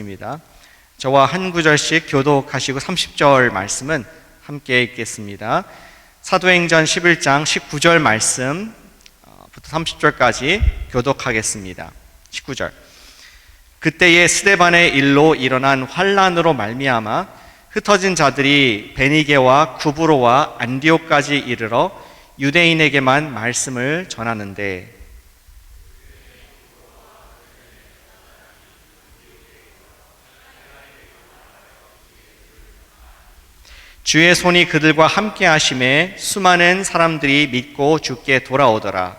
말씀입니다. 저와 한 구절씩 교독하시고 30절 말씀은 함께 읽겠습니다. 사도행전 11장 19절 말씀부터 30절까지 교독하겠습니다. 19절. 그때에 스데반의 일로 일어난 환란으로 말미암아 흩어진 자들이 베니게와 구브로와 안디옥까지 이르러 유대인에게만 말씀을 전하는데 주의 손이 그들과 함께 하심에 수많은 사람들이 믿고 주께 돌아오더라.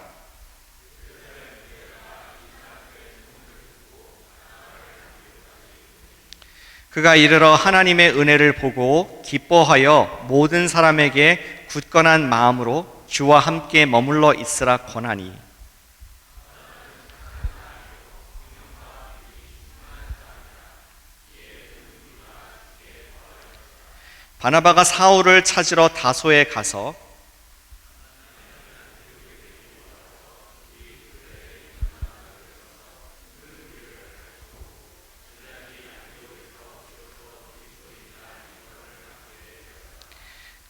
그가 이르러 하나님의 은혜를 보고 기뻐하여 모든 사람에게 굳건한 마음으로 주와 함께 머물러 있으라 권하니 바나바가 사울을 찾으러 다소에 가서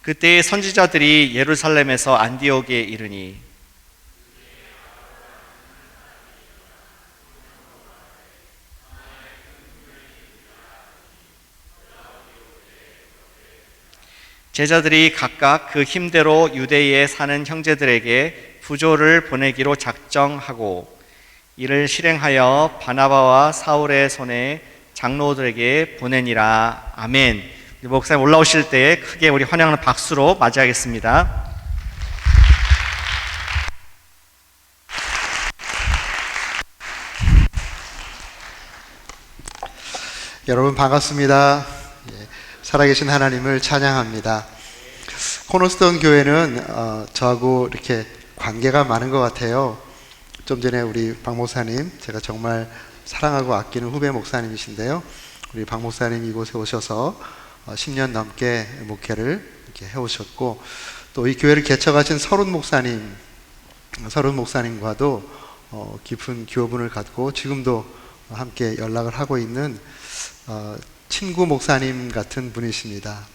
그때의 선지자들이 예루살렘에서 안디옥에 이르니 제자들이 각각 그 힘대로 유대에 사는 형제들에게 부조를 보내기로 작정하고 이를 실행하여 바나바와 사울의 손에 장로들에게 보내니라. 아멘. 목사님 올라오실 때 크게 우리 환영하는 박수로 맞이하겠습니다. 여러분 반갑습니다. 살아계신 하나님을 찬양합니다. 코너스톤 교회는 저하고 이렇게 관계가 많은 것 같아요. 좀 전에 우리 박 목사님, 제가 정말 사랑하고 아끼는 후배 목사님이신데요. 우리 박 목사님 이곳에 오셔서 10년 넘게 목회를 이렇게 해오셨고, 또 이 교회를 개척하신 서른 목사님과도 깊은 교분을 갖고 지금도 함께 연락을 하고 있는 친구 목사님 같은 분이십니다.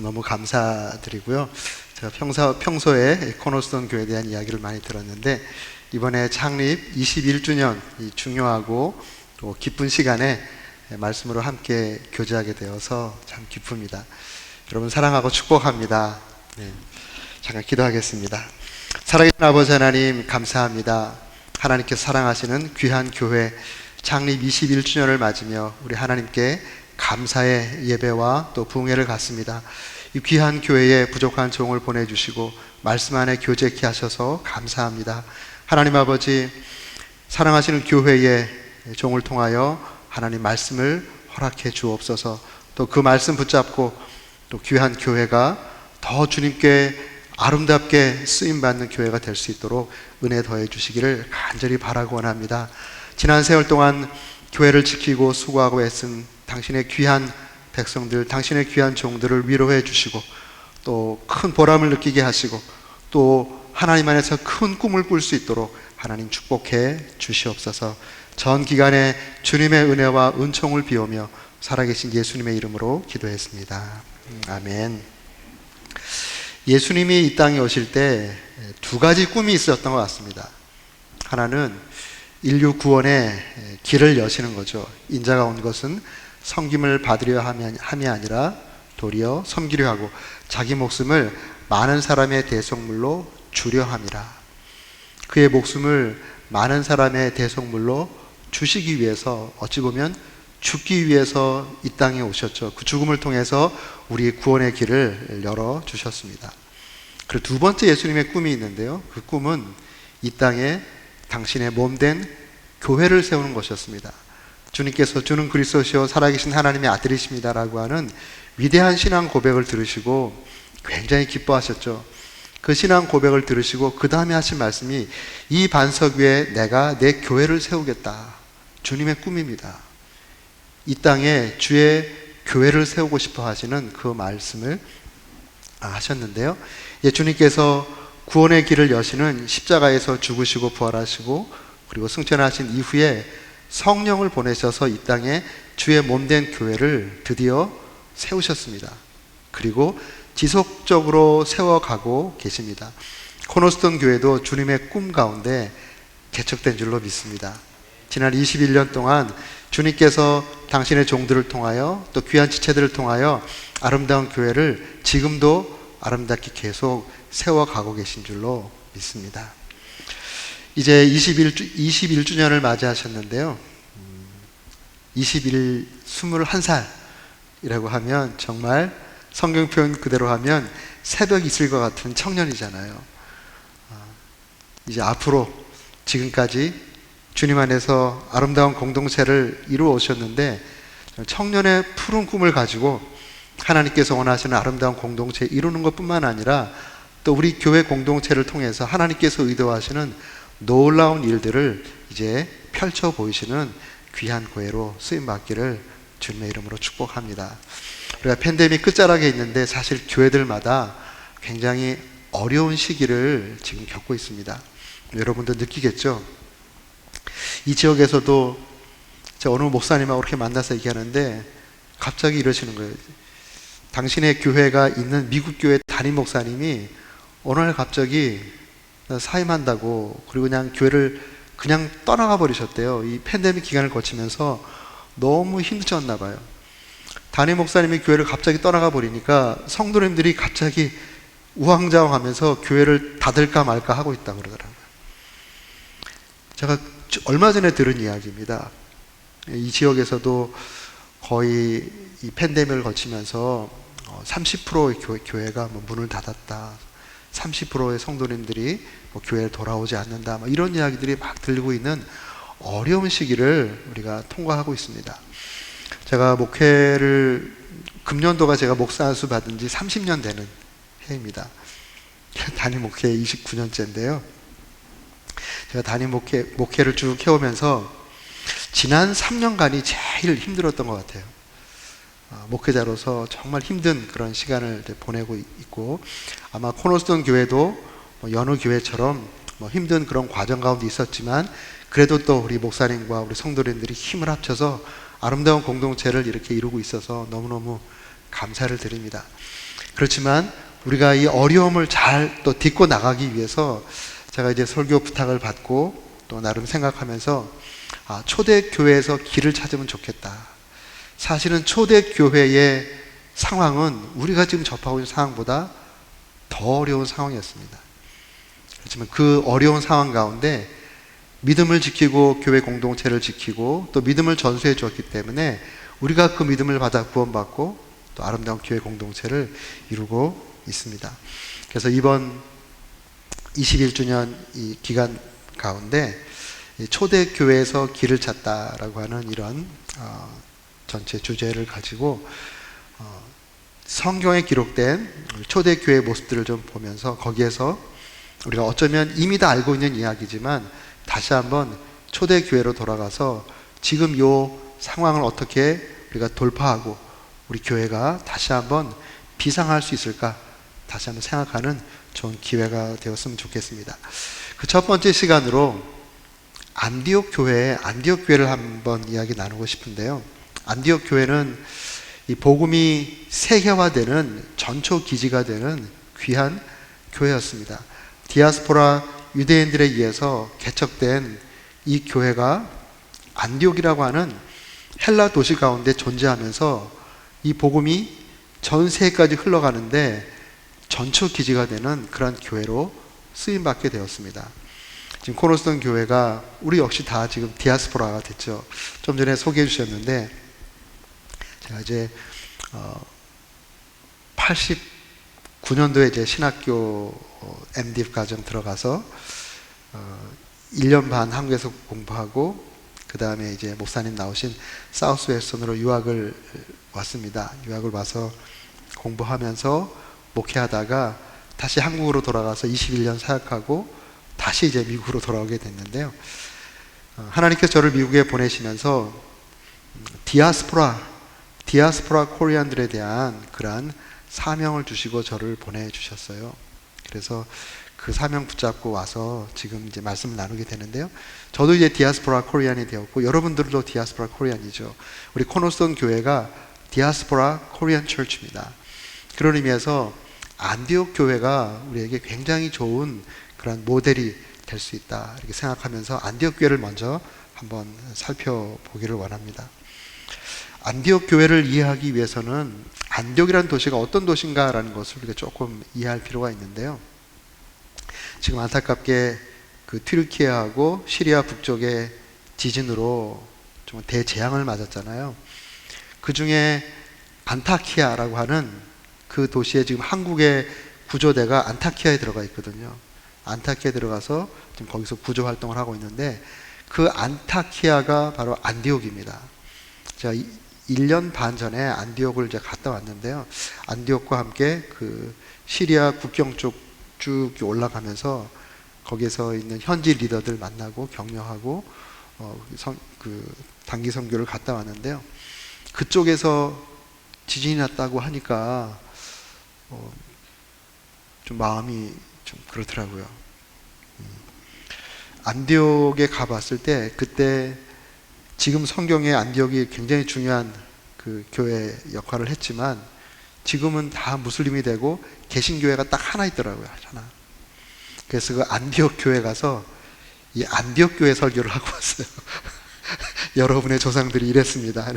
너무 감사드리고요. 제가 평소에 코너스톤 교회에 대한 이야기를 많이 들었는데 이번에 창립 21주년 이 중요하고 또 기쁜 시간에 말씀으로 함께 교제하게 되어서 참 기쁩니다. 여러분 사랑하고 축복합니다. 잠깐 기도하겠습니다. 살아계신 아버지 하나님 감사합니다. 하나님께서 사랑하시는 귀한 교회 창립 21주년을 맞으며 우리 하나님께 감사의 예배와 또 부흥회를 갖습니다. 이 귀한 교회에 부족한 종을 보내주시고 말씀 안에 교제케 하셔서 감사합니다. 하나님 아버지, 사랑하시는 교회의 종을 통하여 하나님 말씀을 허락해 주옵소서. 또 그 말씀 붙잡고 또 귀한 교회가 더 주님께 아름답게 쓰임받는 교회가 될 수 있도록 은혜 더해 주시기를 간절히 바라고 원합니다. 지난 세월 동안 교회를 지키고 수고하고 애쓴 당신의 귀한 백성들, 당신의 귀한 종들을 위로해 주시고 또 큰 보람을 느끼게 하시고 또 하나님 안에서 큰 꿈을 꿀 수 있도록 하나님 축복해 주시옵소서. 전 기간에 주님의 은혜와 은총을 비우며 살아계신 예수님의 이름으로 기도했습니다. 아멘. 예수님이 이 땅에 오실 때 두 가지 꿈이 있었던 것 같습니다. 하나는 인류 구원의 길을 여시는 거죠. 인자가 온 것은 섬김을 받으려 함이 아니라 도리어 섬기려 하고 자기 목숨을 많은 사람의 대속물로 주려 함이라. 그의 목숨을 많은 사람의 대속물로 주시기 위해서 어찌 보면 죽기 위해서 이 땅에 오셨죠. 그 죽음을 통해서 우리 구원의 길을 열어주셨습니다. 그리고 두 번째 예수님의 꿈이 있는데요. 그 꿈은 이 땅에 당신의 몸된 교회를 세우는 것이었습니다. 주님께서 주는 그리스도시요 살아계신 하나님의 아들이십니다라고 하는 위대한 신앙 고백을 들으시고 굉장히 기뻐하셨죠. 그 신앙 고백을 들으시고 그 다음에 하신 말씀이 이 반석 위에 내가 내 교회를 세우겠다. 주님의 꿈입니다. 이 땅에 주의 교회를 세우고 싶어 하시는 그 말씀을 하셨는데요. 주님께서 구원의 길을 여시는 십자가에서 죽으시고 부활하시고 그리고 승천하신 이후에 성령을 보내셔서 이 땅에 주의 몸된 교회를 드디어 세우셨습니다. 그리고 지속적으로 세워가고 계십니다. 코너스톤 교회도 주님의 꿈 가운데 개척된 줄로 믿습니다. 지난 21년 동안 주님께서 당신의 종들을 통하여 또 귀한 지체들을 통하여 아름다운 교회를 지금도 아름답게 계속 세워가고 계신 줄로 믿습니다. 이제 21주년을 맞이하셨는데요. 21살이라고 하면 정말 성경 표현 그대로 하면 새벽 이슬 것 같은 청년이잖아요. 이제 앞으로 지금까지 주님 안에서 아름다운 공동체를 이루어 오셨는데 청년의 푸른 꿈을 가지고 하나님께서 원하시는 아름다운 공동체 이루는 것뿐만 아니라 또 우리 교회 공동체를 통해서 하나님께서 의도하시는 놀라운 일들을 이제 펼쳐 보이시는 귀한 교회로 쓰임받기를 주님의 이름으로 축복합니다. 우리가 팬데믹 끝자락에 있는데 사실 교회들마다 굉장히 어려운 시기를 지금 겪고 있습니다. 여러분도 느끼겠죠? 이 지역에서도 제가 어느 목사님하고 그렇게 만나서 얘기하는데 갑자기 이러시는 거예요. 당신의 교회가 있는 미국 교회 담임 목사님이 어느 날 갑자기 사임한다고 그리고 그냥 교회를 그냥 떠나가 버리셨대요. 이 팬데믹 기간을 거치면서 너무 힘드셨나 봐요. 담임 목사님이 교회를 갑자기 떠나가 버리니까 성도님들이 갑자기 우왕좌왕하면서 교회를 닫을까 말까 하고 있다고 그러더라고요. 제가 얼마 전에 들은 이야기입니다. 이 지역에서도 거의 이 팬데믹을 거치면서 30%의 교회가 문을 닫았다. 30%의 성도님들이 교회에 돌아오지 않는다. 이런 이야기들이 막 들리고 있는 어려운 시기를 우리가 통과하고 있습니다. 제가 금년도가 제가 목사 안수 받은 지 30년 되는 해입니다. 담임 목회 29년째인데요. 제가 담임 목회를 쭉 해오면서 지난 3년간이 제일 힘들었던 것 같아요. 목회자로서 정말 힘든 그런 시간을 보내고 있고 아마 코너스톤 교회도 여느 교회처럼 힘든 그런 과정 가운데 있었지만 그래도 또 우리 목사님과 우리 성도님들이 힘을 합쳐서 아름다운 공동체를 이렇게 이루고 있어서 너무너무 감사를 드립니다. 그렇지만 우리가 이 어려움을 잘 또 딛고 나가기 위해서 제가 이제 설교 부탁을 받고 또 나름 생각하면서 초대교회에서 길을 찾으면 좋겠다. 사실은 초대교회의 상황은 우리가 지금 접하고 있는 상황보다 더 어려운 상황이었습니다. 그렇지만 그 어려운 상황 가운데 믿음을 지키고 교회 공동체를 지키고 또 믿음을 전수해 주었기 때문에 우리가 그 믿음을 받아 구원받고 또 아름다운 교회 공동체를 이루고 있습니다. 그래서 이번 21주년 이 기간 가운데 초대교회에서 길을 찾다라고 하는 이런 전체 주제를 가지고 성경에 기록된 초대교회의 모습들을 좀 보면서 거기에서 우리가 어쩌면 이미 다 알고 있는 이야기지만 다시 한번 초대교회로 돌아가서 지금 요 상황을 어떻게 우리가 돌파하고 우리 교회가 다시 한번 비상할 수 있을까 다시 한번 생각하는 좋은 기회가 되었으면 좋겠습니다. 그 첫 번째 시간으로 안디옥 교회를 한번 이야기 나누고 싶은데요. 안디옥 교회는 이 복음이 세계화되는 전초 기지가 되는 귀한 교회였습니다. 디아스포라 유대인들에 의해서 개척된 이 교회가 안디옥이라고 하는 헬라 도시 가운데 존재하면서 이 복음이 전 세계까지 흘러가는데 전초 기지가 되는 그런 교회로 쓰임받게 되었습니다. 지금 코너스톤 교회가 우리 역시 다 지금 디아스포라가 됐죠. 좀 전에 소개해 주셨는데 제가 이제 89년도에 이제 신학교 MDiv 과정 들어가서 1년 반 한국에서 공부하고 그 다음에 이제 목사님 나오신 사우스 웨스턴으로 유학을 왔습니다. 유학을 와서 공부하면서 목회하다가 다시 한국으로 돌아가서 21년 사역하고 다시 이제 미국으로 돌아오게 됐는데요. 하나님께서 저를 미국에 보내시면서 디아스포라 코리안들에 대한 그러한 사명을 주시고 저를 보내주셨어요. 그래서 그 사명 붙잡고 와서 지금 이제 말씀을 나누게 되는데요. 저도 이제 디아스포라 코리안이 되었고 여러분들도 디아스포라 코리안이죠. 우리 코너스톤 교회가 디아스포라 코리안 철치입니다. 그런 의미에서 안디옥 교회가 우리에게 굉장히 좋은 그런 모델이 될 수 있다 이렇게 생각하면서 안디옥 교회를 먼저 한번 살펴보기를 원합니다. 안디옥 교회를 이해하기 위해서는 안디옥이라는 도시가 어떤 도시인가라는 것을 우리가 조금 이해할 필요가 있는데요. 지금 안타깝게 그 튀르키예하고 시리아 북쪽의 지진으로 좀 대재앙을 맞았잖아요. 그 중에 안타키아라고 하는 그 도시에 지금 한국의 구조대가 안타키아에 들어가 있거든요. 안타키아에 들어가서 지금 거기서 구조 활동을 하고 있는데 그 안타키아가 바로 안디옥입니다. 제가 1년 반 전에 안디옥을 이제 갔다 왔는데요. 안디옥과 함께 그 시리아 국경 쪽 쭉 올라가면서 거기서 있는 현지 리더들 만나고 격려하고 단기 선교를 갔다 왔는데요. 그쪽에서 지진이 났다고 하니까 좀 마음이 좀 그렇더라고요. 안디옥에 가봤을 때 그때 지금 성경에 안디옥이 굉장히 중요한 그 교회 역할을 했지만 지금은 다 무슬림이 되고 개신교회가 딱 하나 있더라고요. 하나. 그래서 그 안디옥 교회 가서 이 안디옥 교회 설교를 하고 왔어요. 여러분의 조상들이 이랬습니다.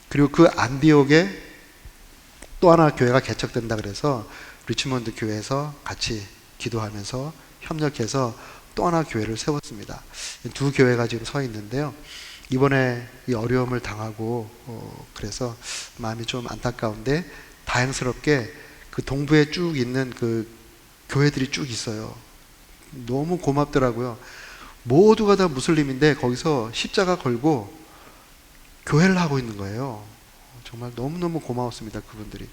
그리고 그 안디옥에 또 하나 교회가 개척된다 그래서 리치몬드 교회에서 같이 기도하면서 협력해서 또 하나 교회를 세웠습니다. 두 교회가 지금 서 있는데요. 이번에 이 어려움을 당하고 그래서 마음이 좀 안타까운데 다행스럽게 그 동부에 쭉 있는 그 교회들이 쭉 있어요. 너무 고맙더라고요. 모두가 다 무슬림인데 거기서 십자가 걸고 교회를 하고 있는 거예요. 정말 너무너무 고마웠습니다. 그분들이.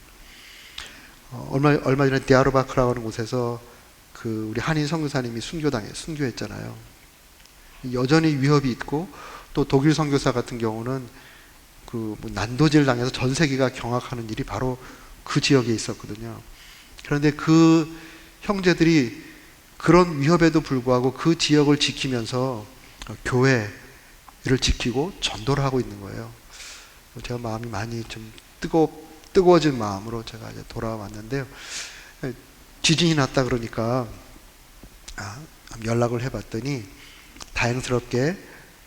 얼마 전에 디아르바크라고 하는 곳에서 그 우리 한인 선교사님이 순교했잖아요. 여전히 위협이 있고 또 독일 선교사 같은 경우는 그 뭐 난도질 당해서 전 세계가 경악하는 일이 바로 그 지역에 있었거든요. 그런데 그 형제들이 그런 위협에도 불구하고 그 지역을 지키면서 교회를 지키고 전도를 하고 있는 거예요. 제가 마음이 많이 좀 뜨거워진 마음으로 제가 이제 돌아왔는데요. 지진이 났다 그러니까 연락을 해봤더니 다행스럽게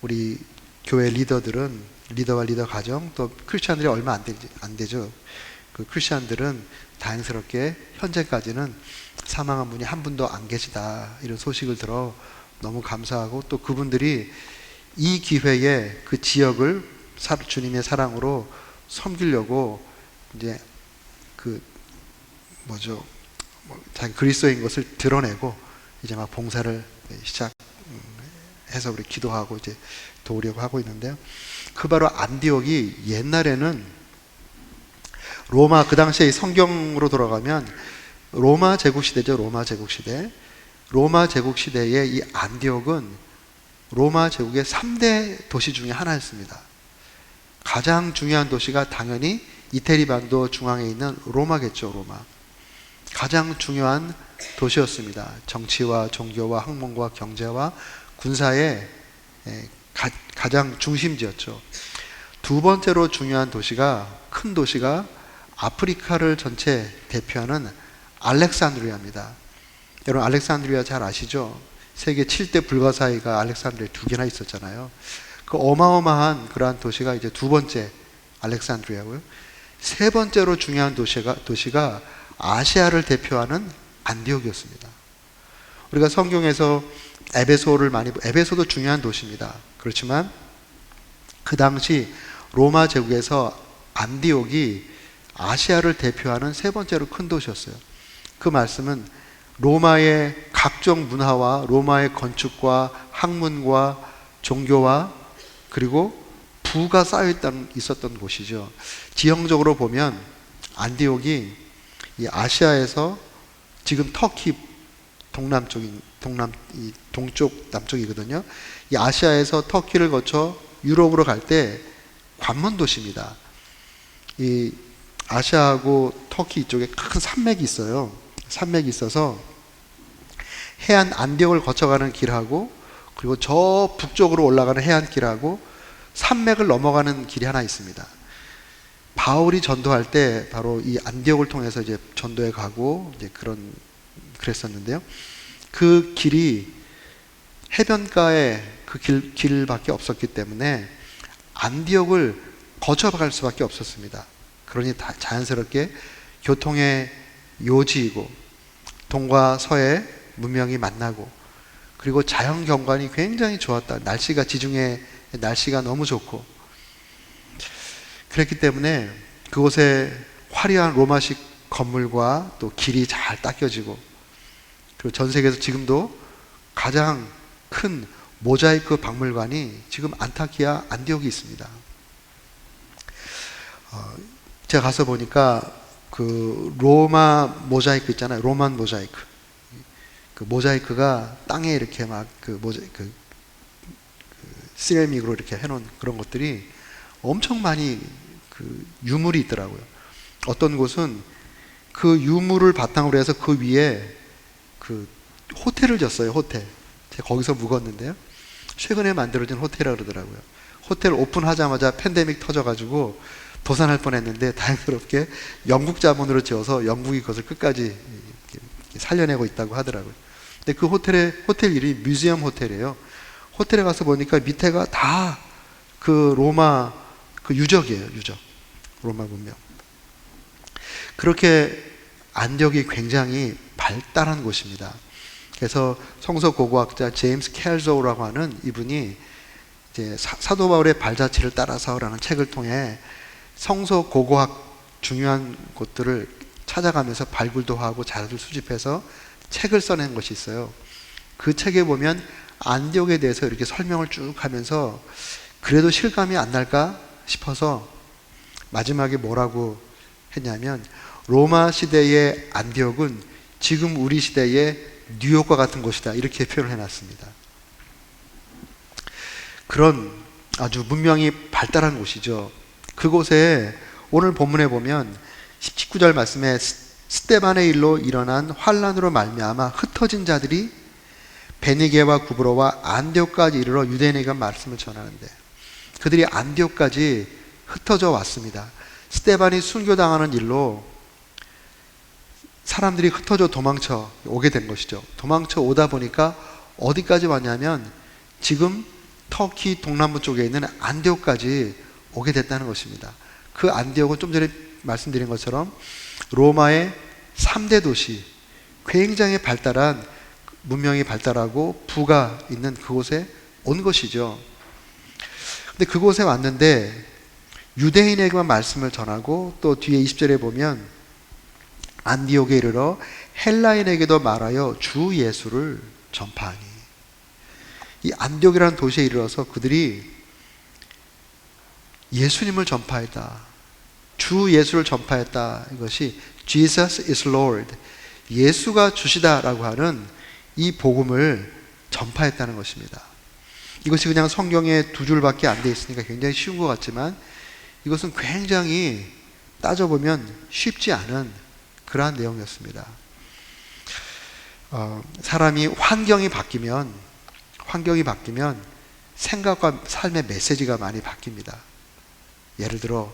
우리 교회 리더와 리더 가정 또 크리스찬들이 얼마 안 되죠. 그 크리스찬들은 다행스럽게 현재까지는 사망한 분이 한 분도 안 계시다 이런 소식을 들어 너무 감사하고 또 그분들이 이 기회에 그 지역을 주님의 사랑으로 섬기려고 이제 자기 그리스도인 것을 드러내고 이제 막 봉사를 시작해서 우리 기도하고 이제 도우려고 하고 있는데요. 그 바로 안디옥이 옛날에는 로마 그 당시에 성경으로 돌아가면 로마 제국 시대죠. 로마 제국 시대. 로마 제국 시대에 이 안디옥은 로마 제국의 3대 도시 중에 하나였습니다. 가장 중요한 도시가 당연히 이태리 반도 중앙에 있는 로마겠죠. 로마. 가장 중요한 도시였습니다. 정치와 종교와 학문과 경제와 군사의 가장 중심지였죠. 두 번째로 중요한 큰 도시가 아프리카를 전체 대표하는 알렉산드리아입니다. 여러분 알렉산드리아 잘 아시죠? 세계 7대 불가사의가 알렉산드리아에 2개나 있었잖아요. 그 어마어마한 그러한 도시가 이제 두 번째 알렉산드리아고요. 세 번째로 중요한 도시가 아시아를 대표하는 안디옥이었습니다. 우리가 성경에서 에베소도 중요한 도시입니다. 그렇지만 그 당시 로마 제국에서 안디옥이 아시아를 대표하는 세 번째로 큰 도시였어요. 그 말씀은 로마의 각종 문화와 로마의 건축과 학문과 종교와 그리고 부가 쌓여 있었던 곳이죠. 지형적으로 보면 안디옥이 이 아시아에서 지금 터키 동쪽 남쪽이거든요. 이 아시아에서 터키를 거쳐 유럽으로 갈 때 관문 도시입니다. 이 아시아하고 터키 이쪽에 큰 산맥이 있어요. 산맥이 있어서 해안 안디옥을 거쳐가는 길하고 그리고 저 북쪽으로 올라가는 해안길하고 산맥을 넘어가는 길이 하나 있습니다. 바울이 전도할 때 바로 이 안디옥을 통해서 이제 전도에 가고 이제 그랬었는데요. 그 길이 해변가에 그 길밖에 없었기 때문에 안디옥을 거쳐갈 수밖에 없었습니다. 그러니 자연스럽게 교통의 요지이고 동과 서의 문명이 만나고 그리고 자연 경관이 굉장히 좋았다. 날씨가 지중해 날씨가 너무 좋고 그랬기 때문에 그곳에 화려한 로마식 건물과 또 길이 잘 닦여지고 그리고 전 세계에서 지금도 가장 큰 모자이크 박물관이 지금 안타키아 안디옥이 있습니다. 제가 가서 보니까 그 로마 모자이크 있잖아요. 로만 모자이크. 그 모자이크가 땅에 이렇게 막 시래믹으로 이렇게 해놓은 그런 것들이 엄청 많이 그 유물이 있더라고요. 어떤 곳은 그 유물을 바탕으로 해서 그 위에 그 호텔을 졌어요. 호텔. 제가 거기서 묵었는데요. 최근에 만들어진 호텔이라고 그러더라고요. 호텔 오픈하자마자 팬데믹 터져가지고 도산할 뻔했는데 다행스럽게 영국 자본으로 지어서 영국이 그것을 끝까지 살려내고 있다고 하더라고요. 근데 그 호텔 이름이 뮤지엄 호텔이에요. 호텔에 가서 보니까 밑에가 다 그 로마 그 유적이에요. 유적. 로마 문명. 그렇게 안디옥이 굉장히 발달한 곳입니다. 그래서 성서 고고학자 제임스 켈조우라고 하는 이분이 이제 사도 바울의 발자취를 따라서라는 책을 통해 성서 고고학 중요한 곳들을 찾아가면서 발굴도 하고 자료를 수집해서 책을 써낸 것이 있어요. 그 책에 보면 안디옥에 대해서 이렇게 설명을 쭉 하면서 그래도 실감이 안 날까 싶어서 마지막에 뭐라고 했냐면 로마 시대의 안디옥은 지금 우리 시대의 뉴욕과 같은 곳이다 이렇게 표현을 해놨습니다. 그런 아주 문명이 발달한 곳이죠. 그곳에 오늘 본문에 보면 19절 말씀에 스데반의 일로 일어난 환란으로 말미암아 흩어진 자들이 베니게와 구브로와 안디옥까지 이르러 유대인에게 말씀을 전하는데 그들이 안디옥까지 흩어져 왔습니다. 스데반이 순교당하는 일로 사람들이 흩어져 도망쳐 오게 된 것이죠. 도망쳐 오다 보니까 어디까지 왔냐면 지금 터키 동남부 쪽에 있는 안디옥까지 오게 됐다는 것입니다. 그 안디옥은 좀 전에 말씀드린 것처럼 로마의 3대 도시, 굉장히 발달한 문명이 발달하고 부가 있는 그곳에 온 것이죠. 근데 그곳에 왔는데 유대인에게만 말씀을 전하고 또 뒤에 20절에 보면 안디옥에 이르러 헬라인에게도 말하여 주 예수를 전파하니 이 안디옥이라는 도시에 이르러서 그들이 예수님을 전파했다. 주 예수를 전파했다. 이것이 Jesus is Lord. 예수가 주시다라고 하는 이 복음을 전파했다는 것입니다. 이것이 그냥 성경에 두 줄밖에 안 돼 있으니까 굉장히 쉬운 것 같지만 이것은 굉장히 따져보면 쉽지 않은 그러한 내용이었습니다. 사람이 환경이 바뀌면 생각과 삶의 메시지가 많이 바뀝니다. 예를 들어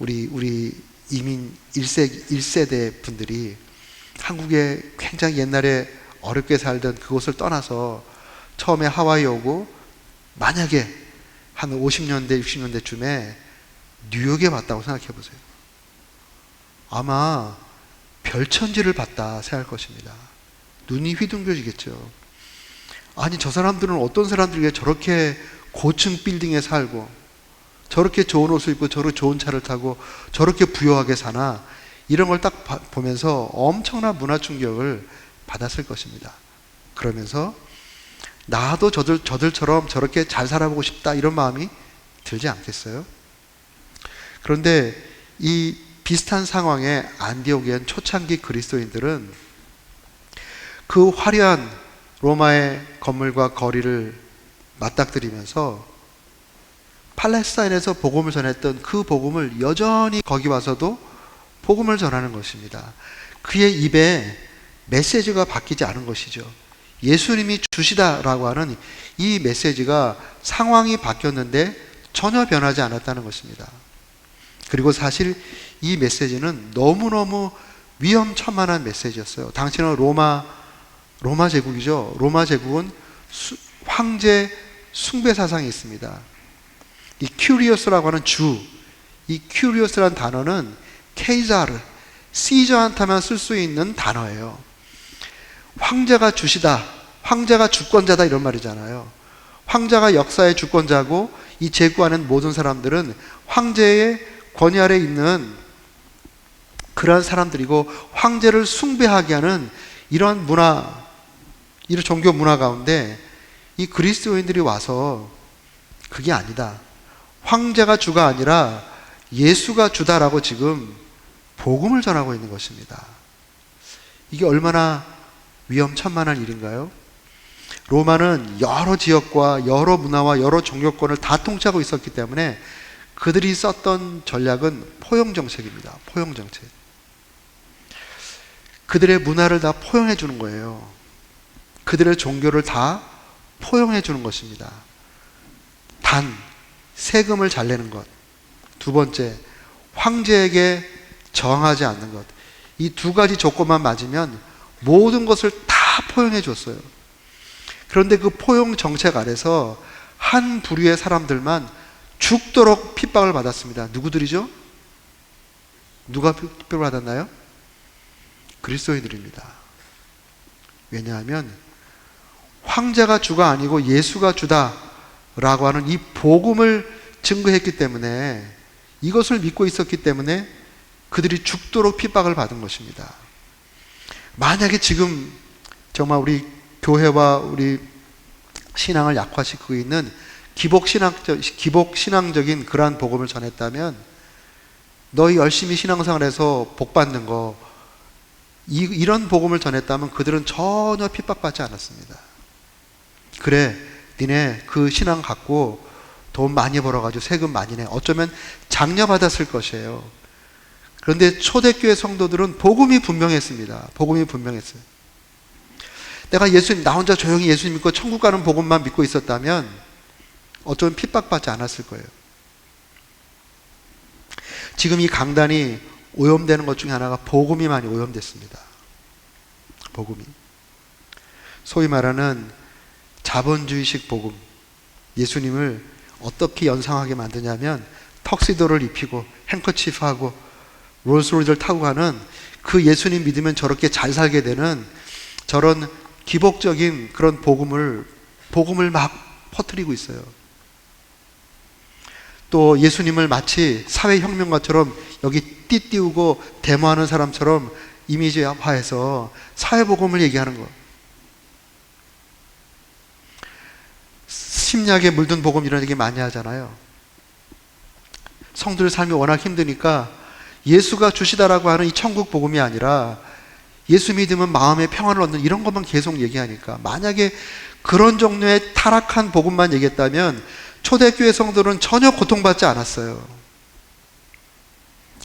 우리 이민 1세대 분들이 한국에 굉장히 옛날에 어렵게 살던 그곳을 떠나서 처음에 하와이 오고 만약에 한 50년대 60년대쯤에 뉴욕에 왔다고 생각해 보세요. 아마 별천지를 봤다 생각할 것입니다. 눈이 휘둥겨지겠죠. 아니 저 사람들은 어떤 사람들이 저렇게 고층 빌딩에 살고 저렇게 좋은 옷을 입고 저렇게 좋은 차를 타고 저렇게 부유하게 사나 이런 걸 딱 보면서 엄청난 문화 충격을 받았을 것입니다. 그러면서 나도 저들처럼 저렇게 잘 살아보고 싶다 이런 마음이 들지 않겠어요? 그런데 이 비슷한 상황에 안디옥에 온 초창기 그리스도인들은 그 화려한 로마의 건물과 거리를 맞닥뜨리면서 팔레스타인에서 복음을 전했던 그 복음을 여전히 거기 와서도 복음을 전하는 것입니다. 그의 입에 메시지가 바뀌지 않은 것이죠. 예수님이 주시다라고 하는 이 메시지가 상황이 바뀌었는데 전혀 변하지 않았다는 것입니다. 그리고 사실 이 메시지는 너무너무 위험천만한 메시지였어요. 당시는 로마 제국이죠. 로마 제국은 황제 숭배 사상이 있습니다. 이 큐리오스라고 하는 이 큐리오스라는 단어는 케이사르, 시저한테만 쓸 수 있는 단어예요. 황제가 주시다, 황제가 주권자다 이런 말이잖아요. 황제가 역사의 주권자고 이 제국 안에 모든 사람들은 황제의 권위 아래 있는 그러한 사람들이고 황제를 숭배하게 하는 이런 문화, 이런 종교 문화 가운데 이 그리스도인들이 와서 그게 아니다. 황제가 주가 아니라 예수가 주다라고 지금 복음을 전하고 있는 것입니다. 이게 얼마나 위험천만한 일인가요? 로마는 여러 지역과 여러 문화와 여러 종교권을 다 통치하고 있었기 때문에 그들이 썼던 전략은 포용정책입니다. 포용정책. 그들의 문화를 다 포용해 주는 거예요. 그들의 종교를 다 포용해 주는 것입니다. 단, 세금을 잘 내는 것. 두 번째, 황제에게 저항하지 않는 것. 이 두 가지 조건만 맞으면 모든 것을 다 포용해 줬어요. 그런데 그 포용 정책 아래서 한 부류의 사람들만 죽도록 핍박을 받았습니다. 누구들이죠? 누가 핍박을 받았나요? 그리스도인들입니다. 왜냐하면 황제가 주가 아니고 예수가 주다라고 하는 이 복음을 증거했기 때문에, 이것을 믿고 있었기 때문에 그들이 죽도록 핍박을 받은 것입니다. 만약에 지금 정말 우리 교회와 우리 신앙을 약화시키고 있는 기복신앙적인 그러한 복음을 전했다면, 너희 열심히 신앙생활해서 복받는 거, 이런 복음을 전했다면 그들은 전혀 핍박받지 않았습니다. 그래, 니네 그 신앙 갖고 돈 많이 벌어가지고 세금 많이 내. 어쩌면 장려받았을 것이에요. 그런데 초대교회 성도들은 복음이 분명했습니다. 복음이 분명했어요. 내가 나 혼자 조용히 예수님 믿고 천국 가는 복음만 믿고 있었다면 어쩌면 핍박받지 않았을 거예요. 지금 이 강단이 오염되는 것 중에 하나가 복음이 많이 오염됐습니다. 복음이. 소위 말하는 자본주의식 복음. 예수님을 어떻게 연상하게 만드냐면 턱시도를 입히고 행커치프하고 롤스로이스를 타고 가는 그 예수님 믿으면 저렇게 잘 살게 되는 저런 기복적인 그런 복음을 막 퍼뜨리고 있어요. 또 예수님을 마치 사회혁명가처럼 여기 띠띠우고 데모하는 사람처럼 이미지화해서 사회복음을 얘기하는 거. 심리학에 물든 복음 이런 얘기 많이 하잖아요. 성도의 삶이 워낙 힘드니까 예수가 주시다라고 하는 이 천국 복음이 아니라 예수 믿으면 마음의 평안을 얻는 이런 것만 계속 얘기하니까, 만약에 그런 종류의 타락한 복음만 얘기했다면 초대교회 성도는 전혀 고통받지 않았어요.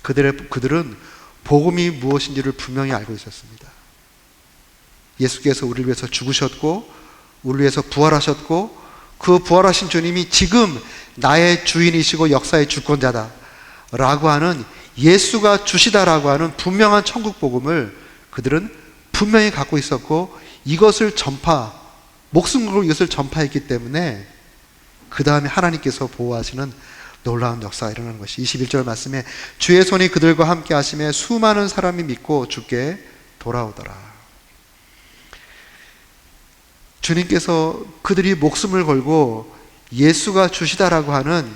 그들은 복음이 무엇인지를 분명히 알고 있었습니다. 예수께서 우리를 위해서 죽으셨고 우리를 위해서 부활하셨고 그 부활하신 주님이 지금 나의 주인이시고 역사의 주권자다 라고 하는, 예수가 주시다라고 하는 분명한 천국 복음을 그들은 분명히 갖고 있었고, 이것을 목숨 걸고 이것을 전파했기 때문에 그 다음에 하나님께서 보호하시는 놀라운 역사가 일어나는 것이 21절 말씀에 주의 손이 그들과 함께 하심에 수많은 사람이 믿고 주께 돌아오더라. 주님께서 그들이 목숨을 걸고 예수가 주시다라고 하는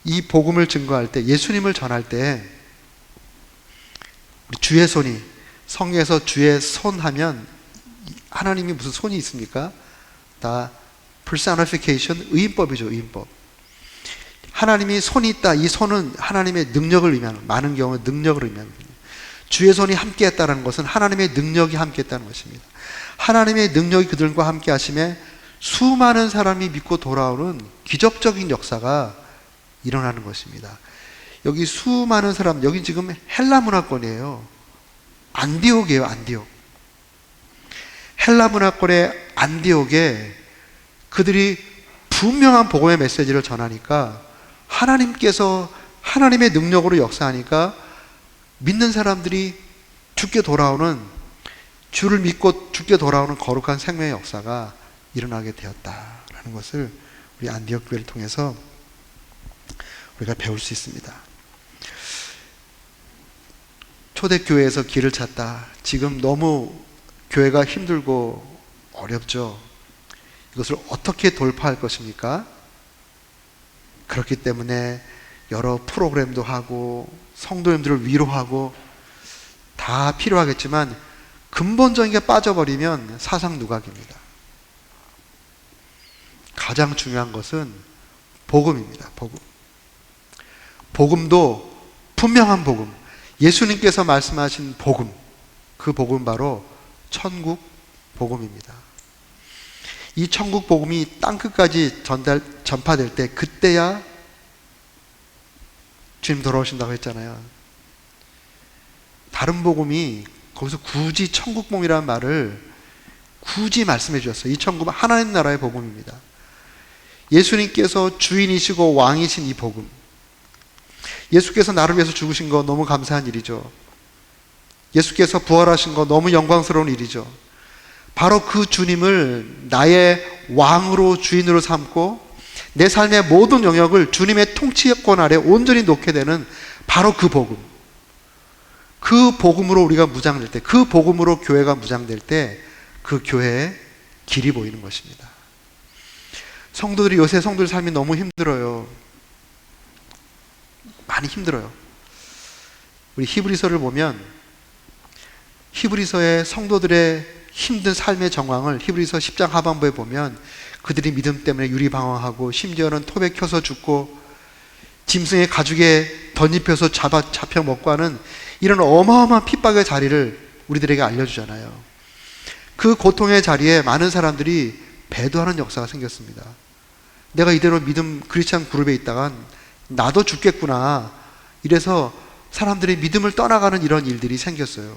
이 복음을 증거할 때, 예수님을 전할 때 주의 손이, 성경에서 주의 손 하면 하나님이 무슨 손이 있습니까? 다 personification, 의인법이죠. 의인법. 하나님이 손이 있다. 이 손은 하나님의 능력을 의미하는, 많은 경우 능력을 의미합니다. 주의 손이 함께 했다는 것은 하나님의 능력이 함께 했다는 것입니다. 하나님의 능력이 그들과 함께 하심에 수많은 사람이 믿고 돌아오는 기적적인 역사가 일어나는 것입니다. 여기 수많은 사람, 여기 지금 헬라 문화권이에요. 안디옥이에요. 안디옥. 헬라 문화권의 안디옥에 그들이 분명한 복음의 메시지를 전하니까 하나님께서 하나님의 능력으로 역사하니까 믿는 사람들이 주께 돌아오는, 주를 믿고 주께 돌아오는 거룩한 생명의 역사가 일어나게 되었다라는 것을 우리 안디옥 교회를 통해서 우리가 배울 수 있습니다. 초대교회에서 길을 찾다. 지금 너무 교회가 힘들고 어렵죠. 이것을 어떻게 돌파할 것입니까? 그렇기 때문에 여러 프로그램도 하고 성도님들을 위로하고 다 필요하겠지만 근본적인 게 빠져버리면 사상 누각입니다. 가장 중요한 것은 복음입니다. 복음. 복음도 분명한 복음, 예수님께서 말씀하신 복음, 그 복음 바로 천국 복음입니다. 이 천국 복음이 땅끝까지 전파될 때, 그때야 주님 돌아오신다고 했잖아요. 다른 복음이 거기서 굳이 천국 복음이라는 말을 굳이 말씀해 주셨어요. 이 천국은 하나님 나라의 복음입니다. 예수님께서 주인이시고 왕이신 이 복음, 예수께서 나를 위해서 죽으신 거 너무 감사한 일이죠. 예수께서 부활하신 거 너무 영광스러운 일이죠. 바로 그 주님을 나의 왕으로, 주인으로 삼고 내 삶의 모든 영역을 주님의 통치권 아래 온전히 놓게 되는 바로 그 복음, 그 복음으로 우리가 무장될 때, 그 복음으로 교회가 무장될 때 그 교회의 길이 보이는 것입니다. 성도들이, 요새 성도들 삶이 너무 힘들어요. 많이 힘들어요. 우리 히브리서를 보면 히브리서의 성도들의 힘든 삶의 정황을 히브리서 10장 하반부에 보면 그들이 믿음 때문에 유리방황하고 심지어는 톱에 켜서 죽고 짐승의 가죽에 덧입혀서 잡혀 먹고 하는 이런 어마어마한 핍박의 자리를 우리들에게 알려주잖아요. 그 고통의 자리에 많은 사람들이 배도하는 역사가 생겼습니다. 내가 이대로 믿음 크리스찬 그룹에 있다간 나도 죽겠구나, 이래서 사람들이 믿음을 떠나가는 이런 일들이 생겼어요.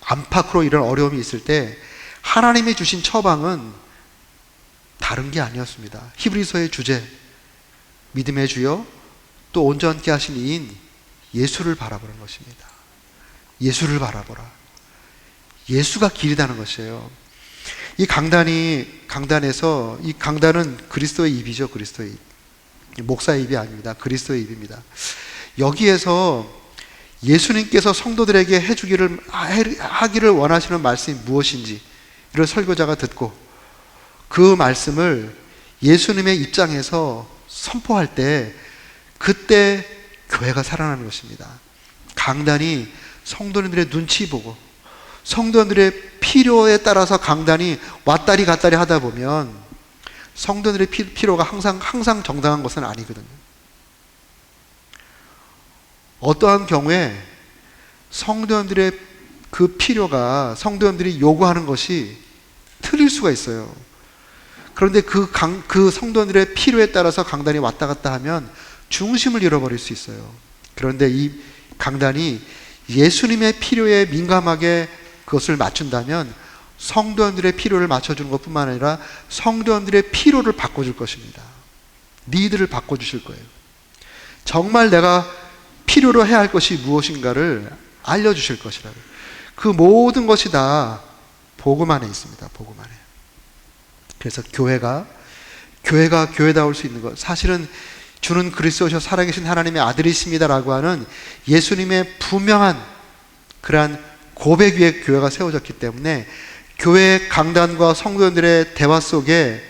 안팎으로 이런 어려움이 있을 때 하나님이 주신 처방은 다른 게 아니었습니다. 히브리서의 주제, 믿음의 주여 또 온전케 하신 이인 예수를 바라보는 것입니다. 예수를 바라보라. 예수가 길이라는 것이에요. 이 강단에서, 이 강단은 그리스도의 입이죠. 그리스도의 입. 목사의 입이 아닙니다. 그리스도의 입입니다. 여기에서 예수님께서 성도들에게 하기를 원하시는 말씀이 무엇인지 이런 설교자가 듣고 그 말씀을 예수님의 입장에서 선포할 때, 그때 교회가 살아나는 것입니다. 강단이 성도님들의 눈치 보고 성도들의 필요에 따라서 강단이 왔다리 갔다리 하다 보면 성도들의 필요가 항상 정당한 것은 아니거든요. 어떠한 경우에 성도들의 그 필요가 성도들이 요구하는 것이 틀릴 수가 있어요. 그런데 그 성도들의 필요에 따라서 강단이 왔다 갔다 하면 중심을 잃어버릴 수 있어요. 그런데 이 강단이 예수님의 필요에 민감하게 그것을 맞춘다면 성도들의 필요를 맞춰주는 것뿐만 아니라 성도들의 필요를 바꿔줄 것입니다. 니드를 바꿔주실 거예요. 정말 내가 필요로 해야 할 것이 무엇인가를 알려주실 것이라고. 그 모든 것이 다 복음 안에 있습니다. 복음 안에. 그래서 교회가 교회다울 수 있는 것, 사실은 주는 그리스도셔 살아계신 하나님의 아들이십니다라고 하는 예수님의 분명한 그러한 고백 위에 교회가 세워졌기 때문에 교회 강단과 성도들의 대화 속에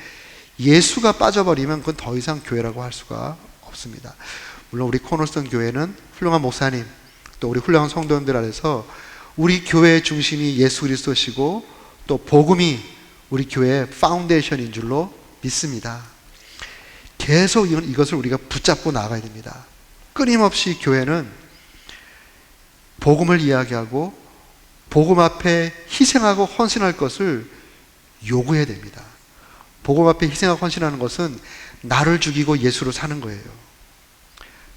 예수가 빠져버리면 그건 더 이상 교회라고 할 수가 없습니다. 물론 우리 코너스톤 교회는 훌륭한 목사님, 또 우리 훌륭한 성도님들 안에서 우리 교회의 중심이 예수 그리스도시고 또 복음이 우리 교회의 파운데이션인 줄로 믿습니다. 계속 이것을 우리가 붙잡고 나가야 됩니다. 끊임없이 교회는 복음을 이야기하고 복음 앞에 희생하고 헌신할 것을 요구해야 됩니다. 복음 앞에 희생하고 헌신하는 것은 나를 죽이고 예수로 사는 거예요.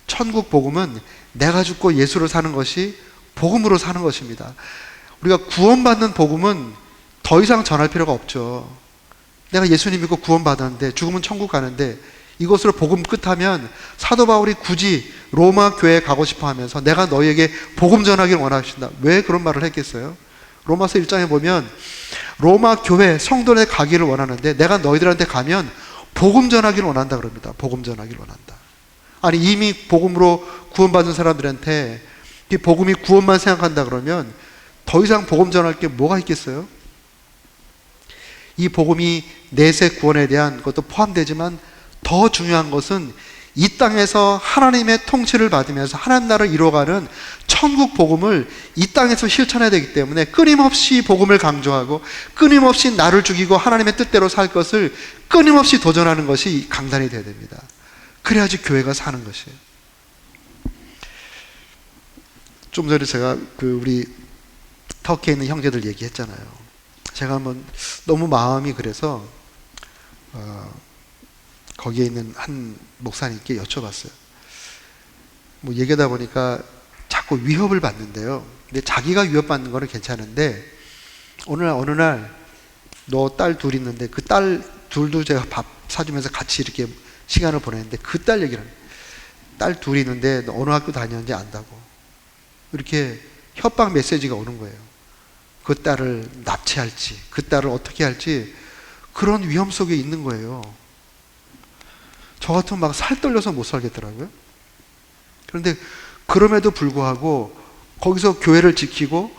천국 복음은 내가 죽고 예수로 사는 것이 복음으로 사는 것입니다. 우리가 구원받는 복음은 더 이상 전할 필요가 없죠. 내가 예수님 믿고 구원받았는데 죽으면 천국 가는데 이것으로 복음 끝하면 사도 바울이 굳이 로마 교회에 가고 싶어 하면서 내가 너희에게 복음 전하기를 원하신다. 왜 그런 말을 했겠어요? 로마서 1장에 보면 로마 교회 성도에 가기를 원하는데 내가 너희들한테 가면 복음 전하기를 원한다 그럽니다. 복음 전하기를 원한다. 아니 이미 복음으로 구원받은 사람들한테 이 복음이 구원만 생각한다 그러면 더 이상 복음 전할 게 뭐가 있겠어요? 이 복음이 내세 구원에 대한 것도 포함되지만 더 중요한 것은 이 땅에서 하나님의 통치를 받으면서 하나님 나라를 이루어가는 천국 복음을 이 땅에서 실천해야 되기 때문에 끊임없이 복음을 강조하고 끊임없이 나를 죽이고 하나님의 뜻대로 살 것을 끊임없이 도전하는 것이 강단이 되어야 됩니다. 그래야지 교회가 사는 것이에요. 좀 전에 제가 우리 터키에 있는 형제들 얘기했잖아요. 제가 한번 너무 마음이 그래서 거기에 있는 한 목사님께 여쭤봤어요. 뭐 얘기하다 보니까 자꾸 위협을 받는데요. 근데 자기가 위협받는 거는 괜찮은데 어느 날 너 딸 둘 있는데 그 딸 둘도 제가 밥 사주면서 같이 이렇게 시간을 보냈는데 그 딸 얘기를 합니다. 딸 둘이 있는데 너 어느 학교 다녔는지 안다고. 이렇게 협박 메시지가 오는 거예요. 그 딸을 납치할지 그 딸을 어떻게 할지 그런 위험 속에 있는 거예요. 저 같으면 막 살 떨려서 못 살겠더라고요. 그런데 그럼에도 불구하고 거기서 교회를 지키고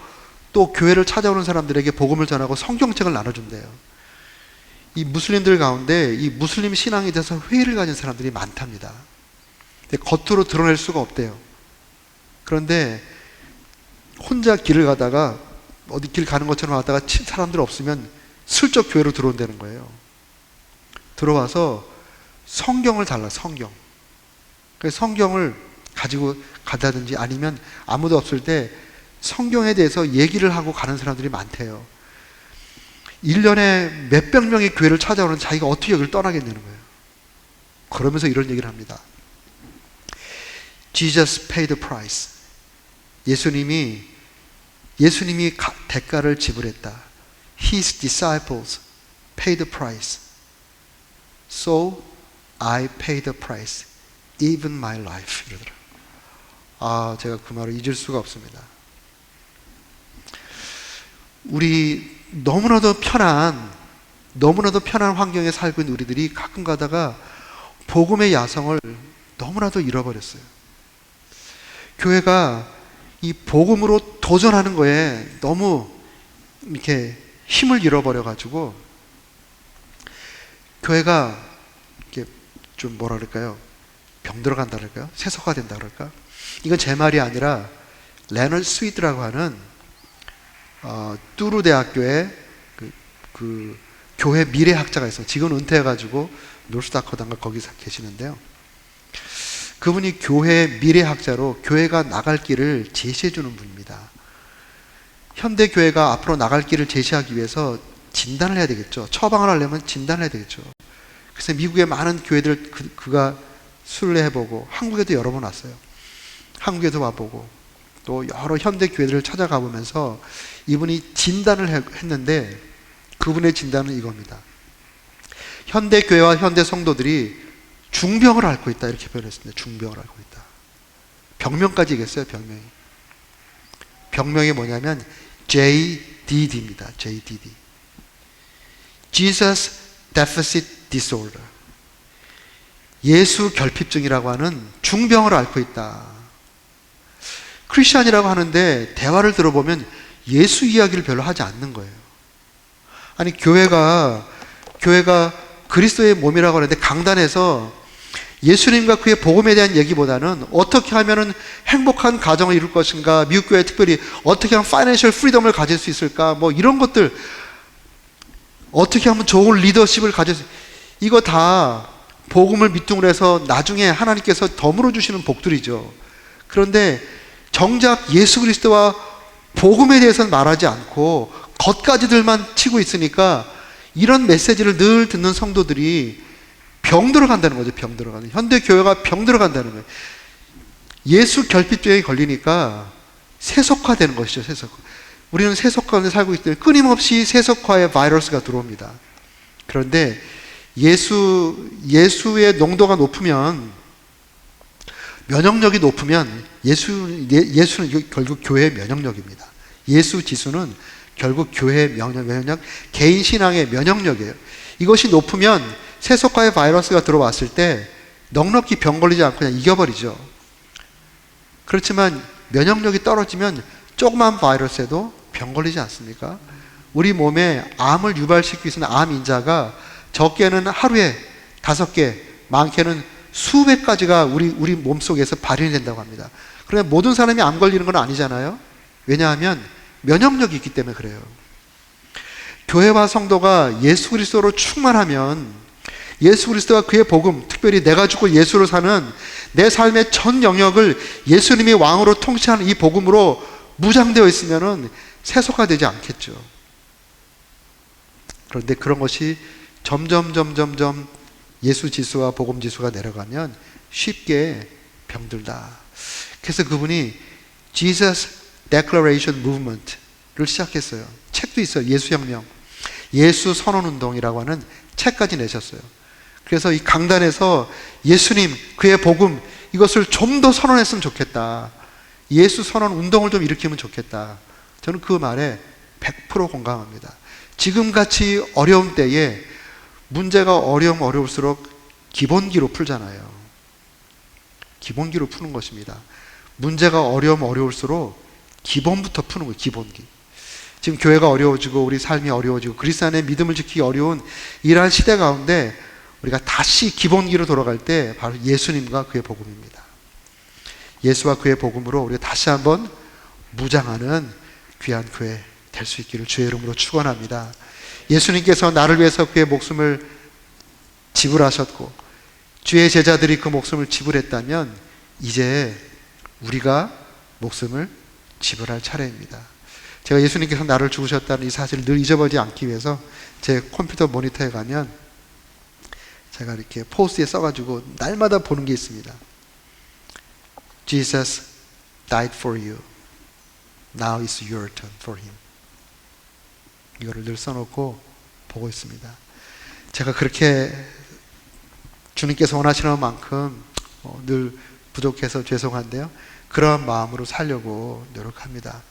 또 교회를 찾아오는 사람들에게 복음을 전하고 성경책을 나눠준대요. 이 무슬림들 가운데 이 무슬림 신앙에 대해서 회의를 가진 사람들이 많답니다. 근데 겉으로 드러낼 수가 없대요. 그런데 혼자 길을 가다가 어디 길 가는 것처럼 하다가 사람들 없으면 슬쩍 교회로 들어온다는 거예요. 들어와서 성경을 달라, 성경. 그래서 성경을 가지고 가다든지 아니면 아무도 없을 때 성경에 대해서 얘기를 하고 가는 사람들이 많대요. 1년에 몇백 명의 교회를 찾아오는 자기가 어떻게 여기를 떠나겠냐는 거예요. 그러면서 이런 얘기를 합니다. Jesus paid the price. 예수님이 대가를 지불했다. His disciples paid the price. So I paid the price. Even my life. 이러더라고요. 제가 그 말을 잊을 수가 없습니다. 우리 너무나도 편한 환경에 살고 있는 우리들이 가끔 가다가 복음의 야성을 너무나도 잃어버렸어요. 교회가 이 복음으로 도전하는 거에 너무 이렇게 힘을 잃어버려가지고 교회가 이렇게 좀 뭐라 그럴까요? 병들어간다 그럴까요? 세속화된다 그럴까? 이건 제 말이 아니라 레널드 스위드라고 하는 뚜르 대학교의 그 교회 미래학자가 있어요. 지금 은퇴해가지고 노스다코단가 거기서 계시는데요. 그분이 교회 미래학자로 교회가 나갈 길을 제시해주는 분입니다. 현대 교회가 앞으로 나갈 길을 제시하기 위해서 진단을 해야 되겠죠. 처방을 하려면 진단을 해야 되겠죠. 그래서 미국의 많은 교회들 그가 순례해보고 한국에도 여러 번 왔어요. 한국에도 와보고 또 여러 현대 교회들을 찾아가 보면서 이분이 진단을 했는데 그분의 진단은 이겁니다. 현대 교회와 현대 성도들이 중병을 앓고 있다 이렇게 표현했습니다. 중병을 앓고 있다. 병명까지 얘기했어요. 병명이 뭐냐면 JDD입니다. JDD. Jesus Deficit Disorder. 예수 결핍증이라고 하는 중병을 앓고 있다. 크리스찬이라고 하는데 대화를 들어보면 예수 이야기를 별로 하지 않는 거예요. 아니 교회가 그리스도의 몸이라고 하는데 강단에서 예수님과 그의 복음에 대한 얘기보다는 어떻게 하면 행복한 가정을 이룰 것인가, 미국 교회 특별히 어떻게 하면 파이낸셜 프리덤을 가질 수 있을까, 뭐 이런 것들, 어떻게 하면 좋은 리더십을 가질 수, 이거 다 복음을 밑둥을 해서 나중에 하나님께서 덤으로 주시는 복들이죠. 그런데 정작 예수 그리스도와 복음에 대해서는 말하지 않고 겉가지들만 치고 있으니까 이런 메시지를 늘 듣는 성도들이 병들어 간다는 거죠. 병들어 가는. 현대 교회가 병들어 간다는 거예요. 예수 결핍증에 걸리니까 세속화되는 것이죠. 세속화. 우리는 세속 가운데 살고 있기 때문에 끊임없이 세속화의 바이러스가 들어옵니다. 그런데 예수의 농도가 높으면, 면역력이 높으면 예수는 결국 교회의 면역력입니다. 예수 지수는 결국 교회의 면역력, 개인 신앙의 면역력이에요. 이것이 높으면 세속화의 바이러스가 들어왔을 때 넉넉히 병 걸리지 않고 그냥 이겨버리죠. 그렇지만 면역력이 떨어지면 조그만 바이러스에도 병 걸리지 않습니까? 우리 몸에 암을 유발시키고 있는 암 인자가 적게는 하루에 5개, 많게는 수백 가지가 우리 몸속에서 발현이 된다고 합니다. 그러나 모든 사람이 암 걸리는 건 아니잖아요. 왜냐하면 면역력이 있기 때문에 그래요. 교회와 성도가 예수 그리스도로 충만하면 예수 그리스도와 그의 복음, 특별히 내가 죽고 예수로 사는 내 삶의 전 영역을 예수님이 왕으로 통치하는 이 복음으로 무장되어 있으면 세속화되지 않겠죠. 그런데 그런 것이 점점 예수 지수와 복음 지수가 내려가면 쉽게 병들다. 그래서 그분이 Jesus Declaration Movement를 시작했어요. 책도 있어요. 예수혁명, 예수 선언운동이라고 하는 책까지 내셨어요. 그래서 이 강단에서 예수님, 그의 복음, 이것을 좀 더 선언했으면 좋겠다. 예수 선언 운동을 좀 일으키면 좋겠다. 저는 그 말에 100% 공감합니다. 지금같이 어려운 때에 문제가 어려울수록 기본기로 풀잖아요. 기본기로 푸는 것입니다. 문제가 어려울수록 기본부터 푸는 거예요. 기본기. 지금 교회가 어려워지고 우리 삶이 어려워지고 그리스도 안에 믿음을 지키기 어려운 이러한 시대 가운데 우리가 다시 기본기로 돌아갈 때 바로 예수님과 그의 복음입니다. 예수와 그의 복음으로 우리가 다시 한번 무장하는 귀한 교회 될 수 있기를 주의 이름으로 축원합니다. 예수님께서 나를 위해서 그의 목숨을 지불하셨고 주의 제자들이 그 목숨을 지불했다면 이제 우리가 목숨을 지불할 차례입니다. 제가 예수님께서 나를 죽으셨다는 이 사실을 늘 잊어버리지 않기 위해서 제 컴퓨터 모니터에 가면 제가 이렇게 포스트에 써가지고 날마다 보는 게 있습니다. Jesus died for you. Now it's your turn for him. 이거를 늘 써놓고 보고 있습니다. 제가 그렇게 주님께서 원하시는 만큼 늘 부족해서 죄송한데요. 그런 마음으로 살려고 노력합니다.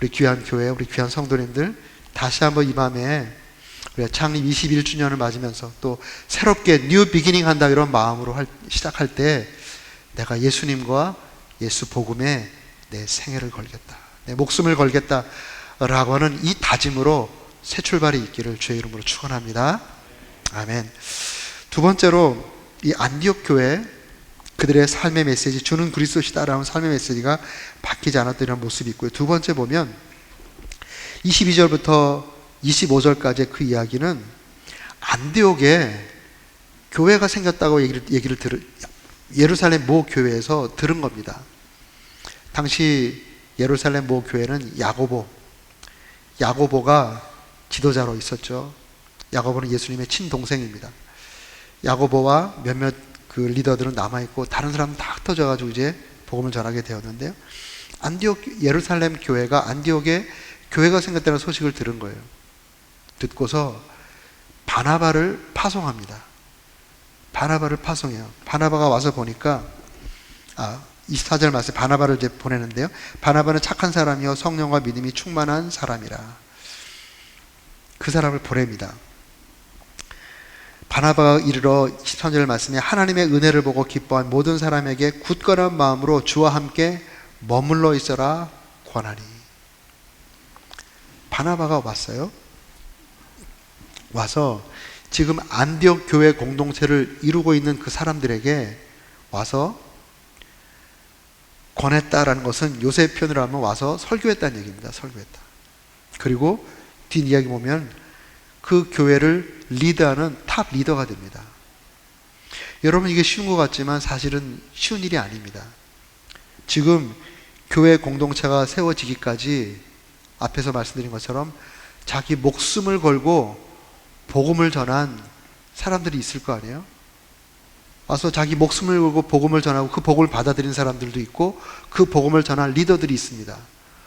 우리 귀한 교회, 우리 귀한 성도님들 다시 한번 이 밤에 우리가 창립 21주년을 맞으면서 또 새롭게 뉴 비기닝 한다 이런 마음으로 시작할 때 내가 예수님과 예수 복음에 내 생애를 걸겠다, 내 목숨을 걸겠다 라고 하는 이 다짐으로 새 출발이 있기를 주의 이름으로 축원합니다. 아멘. 두 번째로 이 안디옥 교회 그들의 삶의 메시지, 주는 그리스도시다라는 삶의 메시지가 바뀌지 않았던 이런 모습이 있고요. 두 번째 보면 22절부터 25절까지의 그 이야기는 안디옥에 교회가 생겼다고 예루살렘 모 교회에서 들은 겁니다. 당시 예루살렘 모 교회는 야고보가 지도자로 있었죠. 야고보는 예수님의 친동생입니다. 야고보와 몇몇 그 리더들은 남아있고 다른 사람은 다 흩어져가지고 이제 복음을 전하게 되었는데요. 예루살렘 교회가 안디옥에 교회가 생겼다는 소식을 들은 거예요. 듣고서 바나바를 파송합니다. 바나바를 파송해요. 바나바가 와서 보니까 24절 말씀 바나바를 이제 보내는데요. 바나바는 착한 사람이요 성령과 믿음이 충만한 사람이라. 그 사람을 보냅니다. 바나바가 이르러 13절 말씀에 하나님의 은혜를 보고 기뻐한 모든 사람에게 굳건한 마음으로 주와 함께 머물러 있어라 권하니. 바나바가 왔어요. 와서 지금 안디옥 교회 공동체를 이루고 있는 그 사람들에게 와서 권했다라는 것은 요새 표현으로 하면 와서 설교했다는 얘기입니다. 설교했다. 그리고 뒷이야기 보면 그 교회를 리드하는 탑 리더가 됩니다. 여러분 이게 쉬운 것 같지만 사실은 쉬운 일이 아닙니다. 지금 교회 공동체가 세워지기까지 앞에서 말씀드린 것처럼 자기 목숨을 걸고 복음을 전한 사람들이 있을 거 아니에요? 와서 자기 목숨을 걸고 복음을 전하고 그 복음을 받아들인 사람들도 있고 그 복음을 전한 리더들이 있습니다.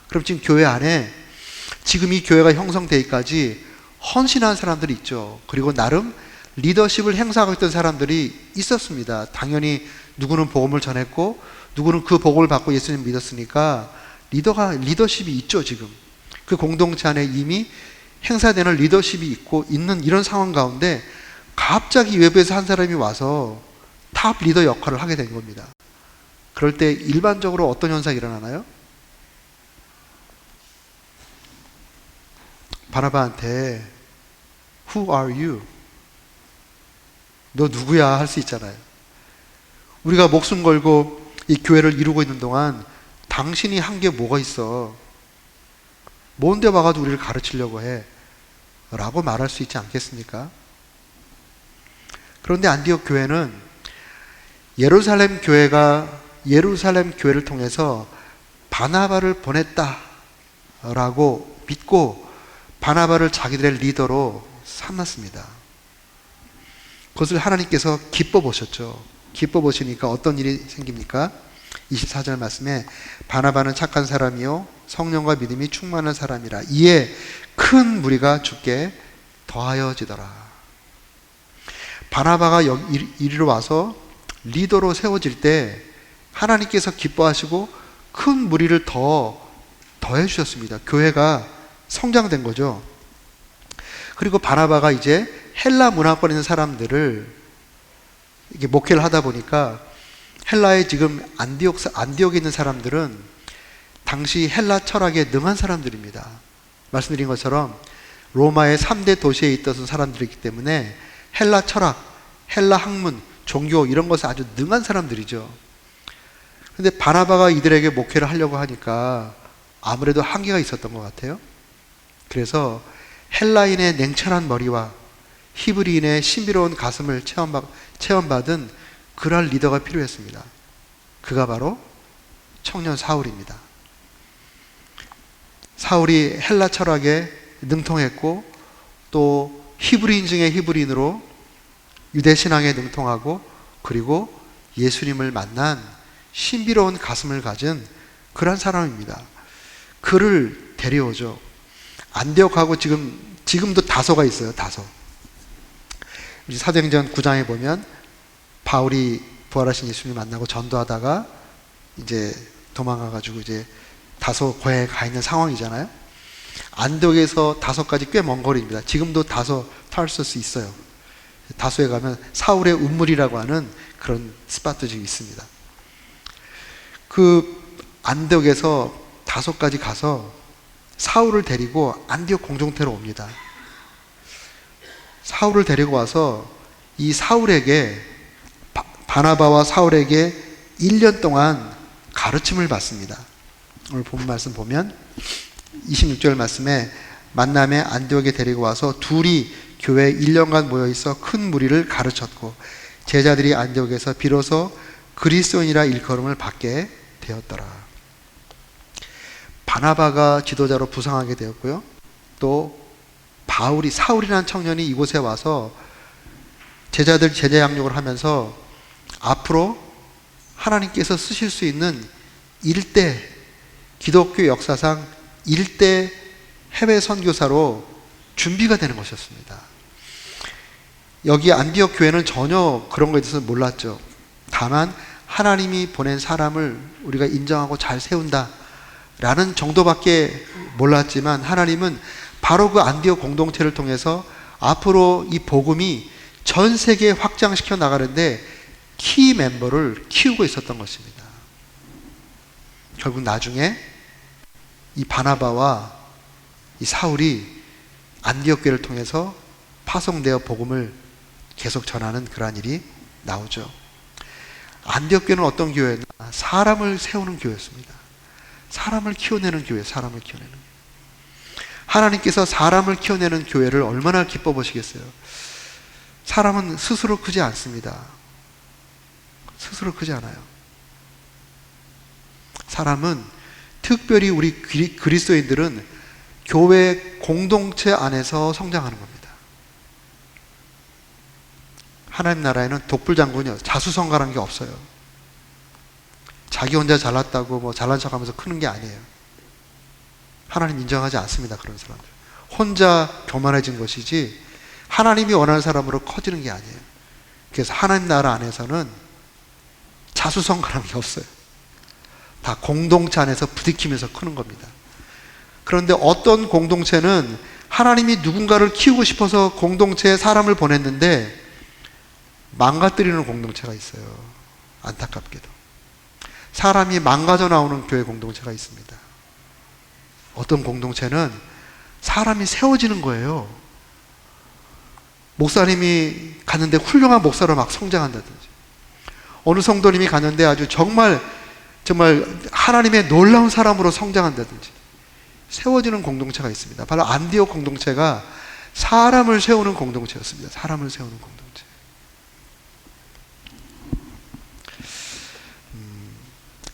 그럼 지금 교회 안에 지금 이 교회가 형성되기까지 헌신한 사람들이 있죠. 그리고 나름 리더십을 행사하고 있던 사람들이 있었습니다. 당연히 누구는 복음을 전했고 누구는 그 복음을 받고 예수님 믿었으니까 리더십이 있죠. 지금 그 공동체 안에 이미 행사되는 리더십이 있고 있는 이런 상황 가운데 갑자기 외부에서 한 사람이 와서 탑 리더 역할을 하게 된 겁니다. 그럴 때 일반적으로 어떤 현상이 일어나나요? 바나바한테 Who are you? 너 누구야? 할 수 있잖아요. 우리가 목숨 걸고 이 교회를 이루고 있는 동안 당신이 한 게 뭐가 있어? 뭔데 와가지고 우리를 가르치려고 해? 라고 말할 수 있지 않겠습니까? 그런데 안디옥 교회는 예루살렘 교회를 통해서 바나바를 보냈다라고 믿고 바나바를 자기들의 리더로 삼았습니다. 그것을 하나님께서 기뻐 보셨죠. 기뻐 보시니까 어떤 일이 생깁니까? 24절 말씀에 바나바는 착한 사람이요 성령과 믿음이 충만한 사람이라 이에 큰 무리가 주께 더하여지더라. 바나바가 이리로 와서 리더로 세워질 때 하나님께서 기뻐하시고 큰 무리를 더해 주셨습니다. 교회가 성장된 거죠. 그리고 바나바가 이제 헬라 문화권에 있는 사람들을 이게 목회를 하다 보니까 헬라에 지금 안디옥에 있는 사람들은 당시 헬라 철학에 능한 사람들입니다. 말씀드린 것처럼 로마의 3대 도시에 있던 사람들이기 때문에 헬라 철학, 헬라 학문, 종교 이런 것에 아주 능한 사람들이죠. 근데 바나바가 이들에게 목회를 하려고 하니까 아무래도 한계가 있었던 것 같아요. 그래서 헬라인의 냉철한 머리와 히브리인의 신비로운 가슴을 체험받은 그럴 리더가 필요했습니다. 그가 바로 청년 사울입니다. 사울이 헬라 철학에 능통했고 또 히브리인 중에 히브리인으로 유대 신앙에 능통하고 그리고 예수님을 만난 신비로운 가슴을 가진 그런 사람입니다. 그를 데려오죠. 안디옥하고 지금도 다소가 있어요. 다소. 사도행전 9장에 보면 바울이 부활하신 예수님 만나고 전도하다가 이제 도망가가지고 이제 다소 고향에 가 있는 상황이잖아요. 안디옥에서 다소까지 꽤 먼 거리입니다. 지금도 다소 타르소스 있어요. 다소에 가면 사울의 운물이라고 하는 그런 스팟들이 있습니다. 그 안디옥에서 다소까지 가서 사울을 데리고 안디옥 공동체로 옵니다. 사울을 데리고 와서 이 사울에게 바나바와 사울에게 1년 동안 가르침을 받습니다. 오늘 본 말씀 보면 26절 말씀에 만남에 안디옥에 데리고 와서 둘이 교회에 1년간 모여 있어 큰 무리를 가르쳤고 제자들이 안디옥에서 비로소 그리스도인이라 일컬음을 받게 되었더라. 바나바가 지도자로 부상하게 되었고요. 또 사울이라는 청년이 이곳에 와서 제자들 제자 양육을 하면서 앞으로 하나님께서 쓰실 수 있는 일대 기독교 역사상 일대 해외 선교사로 준비가 되는 것이었습니다. 여기 안디옥 교회는 전혀 그런 것에 대해서 몰랐죠. 다만 하나님이 보낸 사람을 우리가 인정하고 잘 세운다 라는 정도밖에 몰랐지만 하나님은 바로 그 안디옥 공동체를 통해서 앞으로 이 복음이 전 세계에 확장시켜 나가는데 키 멤버를 키우고 있었던 것입니다. 결국 나중에 이 바나바와 이 사울이 안디옥 교회를 통해서 파송되어 복음을 계속 전하는 그러한 일이 나오죠. 안디옥 교회는 어떤 교회였나? 사람을 세우는 교회였습니다. 사람을 키워내는 교회, 사람을 키워내는 교회. 하나님께서 사람을 키워내는 교회를 얼마나 기뻐 보시겠어요? 사람은 스스로 크지 않습니다. 스스로 크지 않아요. 사람은 특별히 우리 그리스도인들은 교회 공동체 안에서 성장하는 겁니다. 하나님 나라에는 독불장군이요, 자수성가라는 게 없어요. 자기 혼자 잘났다고 잘난 척하면서 크는 게 아니에요. 하나님 인정하지 않습니다. 그런 사람들. 혼자 교만해진 것이지 하나님이 원하는 사람으로 커지는 게 아니에요. 그래서 하나님 나라 안에서는 자수성가라는 게 없어요. 다 공동체 안에서 부딪히면서 크는 겁니다. 그런데 어떤 공동체는 하나님이 누군가를 키우고 싶어서 공동체에 사람을 보냈는데 망가뜨리는 공동체가 있어요. 안타깝게도. 사람이 망가져 나오는 교회 공동체가 있습니다. 어떤 공동체는 사람이 세워지는 거예요. 목사님이 갔는데 훌륭한 목사로 막 성장한다든지, 어느 성도님이 갔는데 아주 정말 하나님의 놀라운 사람으로 성장한다든지 세워지는 공동체가 있습니다. 바로 안디옥 공동체가 사람을 세우는 공동체였습니다. 사람을 세우는 공동체.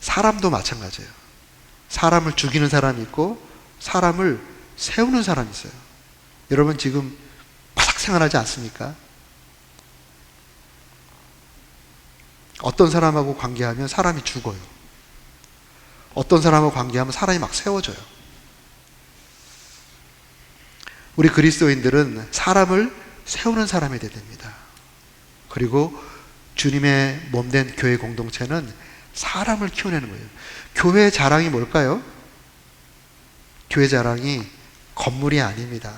사람도 마찬가지예요. 사람을 죽이는 사람이 있고 사람을 세우는 사람이 있어요. 여러분 지금 바삭 생활하지 않습니까? 어떤 사람하고 관계하면 사람이 죽어요. 어떤 사람하고 관계하면 사람이 막 세워져요. 우리 그리스도인들은 사람을 세우는 사람이 되야 됩니다. 그리고 주님의 몸된 교회 공동체는 사람을 키워내는 거예요. 교회 자랑이 뭘까요? 교회 자랑이 건물이 아닙니다.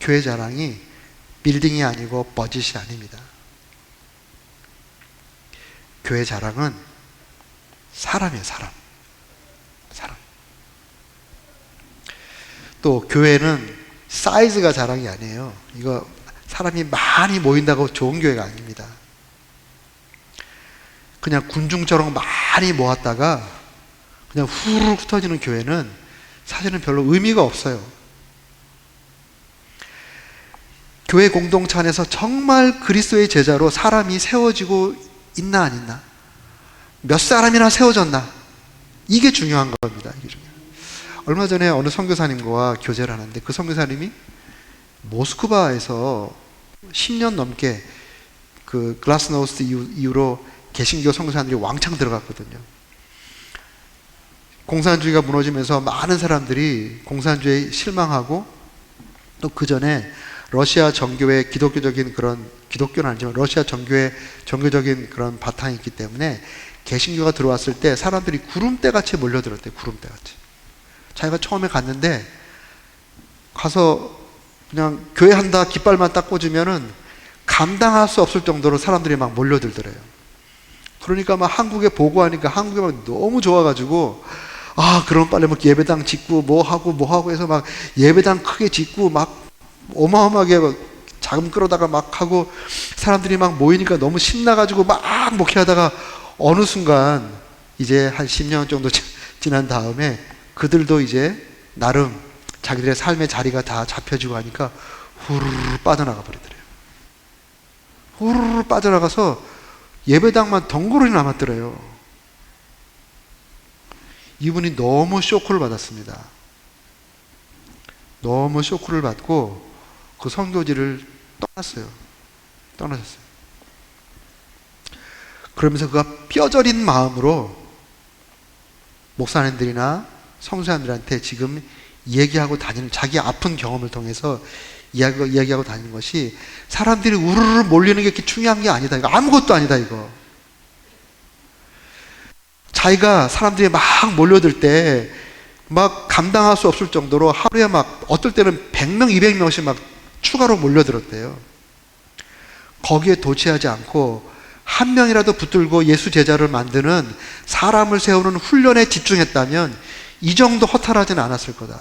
교회 자랑이 빌딩이 아니고 버짓이 아닙니다. 교회 자랑은 사람이에요. 사람. 또 교회는 사이즈가 자랑이 아니에요. 이거 사람이 많이 모인다고 좋은 교회가 아닙니다. 그냥 군중처럼 많이 모았다가 그냥 후루룩 흩어지는 교회는 사실은 별로 의미가 없어요. 교회 공동체 안에서 정말 그리스도의 제자로 사람이 세워지고 있나 안 있나, 몇 사람이나 세워졌나, 이게 중요한 겁니다. 이게 중요해요. 얼마 전에 어느 선교사님과 교제를 하는데 그 선교사님이 모스크바에서 10년 넘게 그 글라스노스트 이후로 개신교 선교사들이 왕창 들어갔거든요. 공산주의가 무너지면서 많은 사람들이 공산주의에 실망하고, 또 그 전에 러시아 정교의 기독교적인 그런, 기독교는 아니지만 러시아 정교의 종교적인 그런 바탕이 있기 때문에 개신교가 들어왔을 때 사람들이 구름대같이 몰려들었대요. 구름대같이. 자기가 처음에 갔는데 가서 그냥 교회 한다 깃발만 딱 꽂으면은 감당할 수 없을 정도로 사람들이 막 몰려들더래요. 그러니까 막 한국에 보고하니까 한국에 막 너무 좋아가지고, 아 그럼 빨리 막 예배당 짓고 뭐 하고 해서 막 예배당 크게 짓고 막 어마어마하게 막 자금 끌어다가 막 하고, 사람들이 막 모이니까 너무 신나가지고 막 목회하다가 어느 순간 이제 한 10년 정도 지난 다음에 그들도 이제 나름 자기들의 삶의 자리가 다 잡혀지고 하니까 후루루 빠져나가 버리더래요. 후루루 빠져나가서 예배당만 덩그러니 남았더래요. 이분이 너무 쇼크를 받았습니다. 너무 쇼크를 받고 그 선교지를 떠나셨어요. 그러면서 그가 뼈저린 마음으로 목사님들이나 성도사님들한테 지금 얘기하고 다니는, 자기 아픈 경험을 통해서 이야기하고 다니는 것이, 사람들이 우르르 몰리는 게 이렇게 중요한 게 아니다. 이거 아무것도 아니다. 이거. 자기가 사람들이 막 몰려들 때 막 감당할 수 없을 정도로 하루에 막 어떨 때는 100명, 200명씩 막 추가로 몰려들었대요. 거기에 도취하지 않고 한 명이라도 붙들고 예수 제자를 만드는, 사람을 세우는 훈련에 집중했다면 이 정도 허탈하지는 않았을 거다.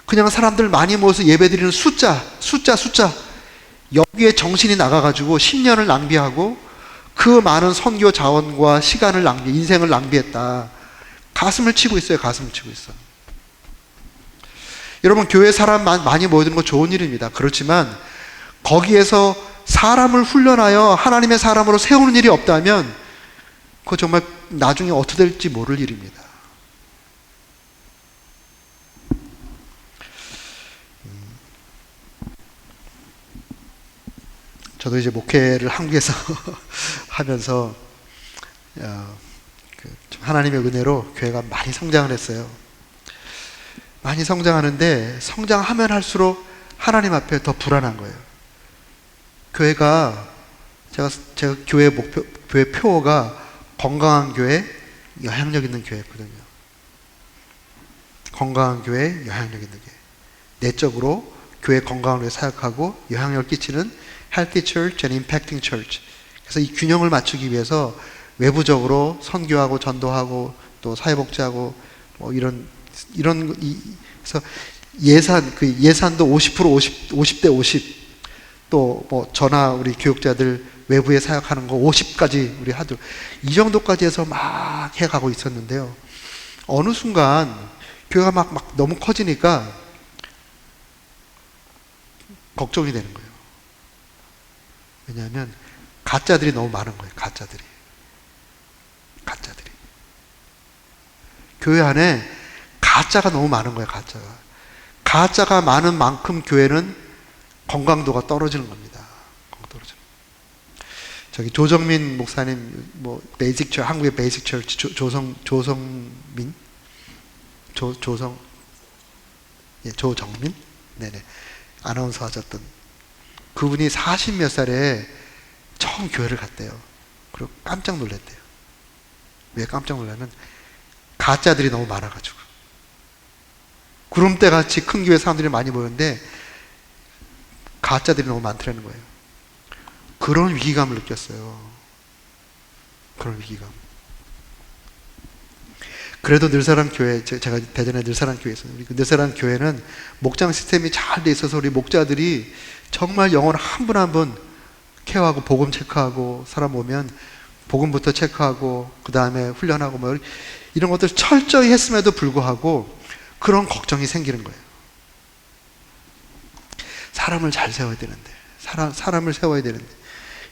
그냥 사람들 많이 모여서 예배드리는 숫자, 여기에 정신이 나가가지고 10년을 낭비하고 그 많은 선교 자원과 시간을 인생을 낭비했다. 가슴을 치고 있어요. 가슴을 치고 있어. 여러분, 교회 사람 많이 모여드는 거 좋은 일입니다. 그렇지만 거기에서 사람을 훈련하여 하나님의 사람으로 세우는 일이 없다면 그거 정말 나중에 어떻게 될지 모를 일입니다. 저도 이제 목회를 한국에서 하면서 하나님의 은혜로 교회가 많이 성장을 했어요. 많이 성장하는데 성장하면 할수록 하나님 앞에 더 불안한 거예요. 교회가 제가 교회 목표, 교회 표어가 건강한 교회, 영향력 있는 교회였거든요. 건강한 교회, 영향력 있는 교회. 내적으로 교회 건강을 위해 사역하고 영향력을 끼치는 healthy church and impacting church. 그래서 이 균형을 맞추기 위해서 외부적으로 선교하고 전도하고 또 사회복지하고 뭐 그래서 예산도 50대 50. 또 뭐 저나 우리 교육자들 외부에 사역하는 거 50까지 우리 하도록 이 정도까지 해서 막 해가고 있었는데요. 어느 순간 교회가 막 너무 커지니까 걱정이 되는 거예요. 왜냐하면 가짜들이 너무 많은 거예요. 가짜들이. 교회 안에 가짜가 너무 많은 거예요. 가짜가 많은 만큼 교회는 건강도가 떨어지는 겁니다. 저기 조정민 목사님, 뭐 베이직 처치, 한국의 베이직 처치 조정민, 네네, 아나운서 하셨던 그분이 40몇 살에 처음 교회를 갔대요. 그리고 깜짝 놀랐대요. 왜 깜짝 놀라면 가짜들이 너무 많아가지고. 구름대 같이 큰 교회 사람들이 많이 모였는데 가짜들이 너무 많더라는 거예요. 그런 위기감을 느꼈어요. 그런 위기감. 그래도 늘사랑 교회, 제가 대전에 늘사랑 교회 있어요. 우리 늘사랑 교회는 목장 시스템이 잘 돼 있어서 우리 목자들이 정말 영혼 한 분 한 분 케어하고 복음 체크하고 사람 오면 복음부터 체크하고 그 다음에 훈련하고 뭐 이런 것들 철저히 했음에도 불구하고 그런 걱정이 생기는 거예요. 사람을 잘 세워야 되는데, 사람을 세워야 되는데,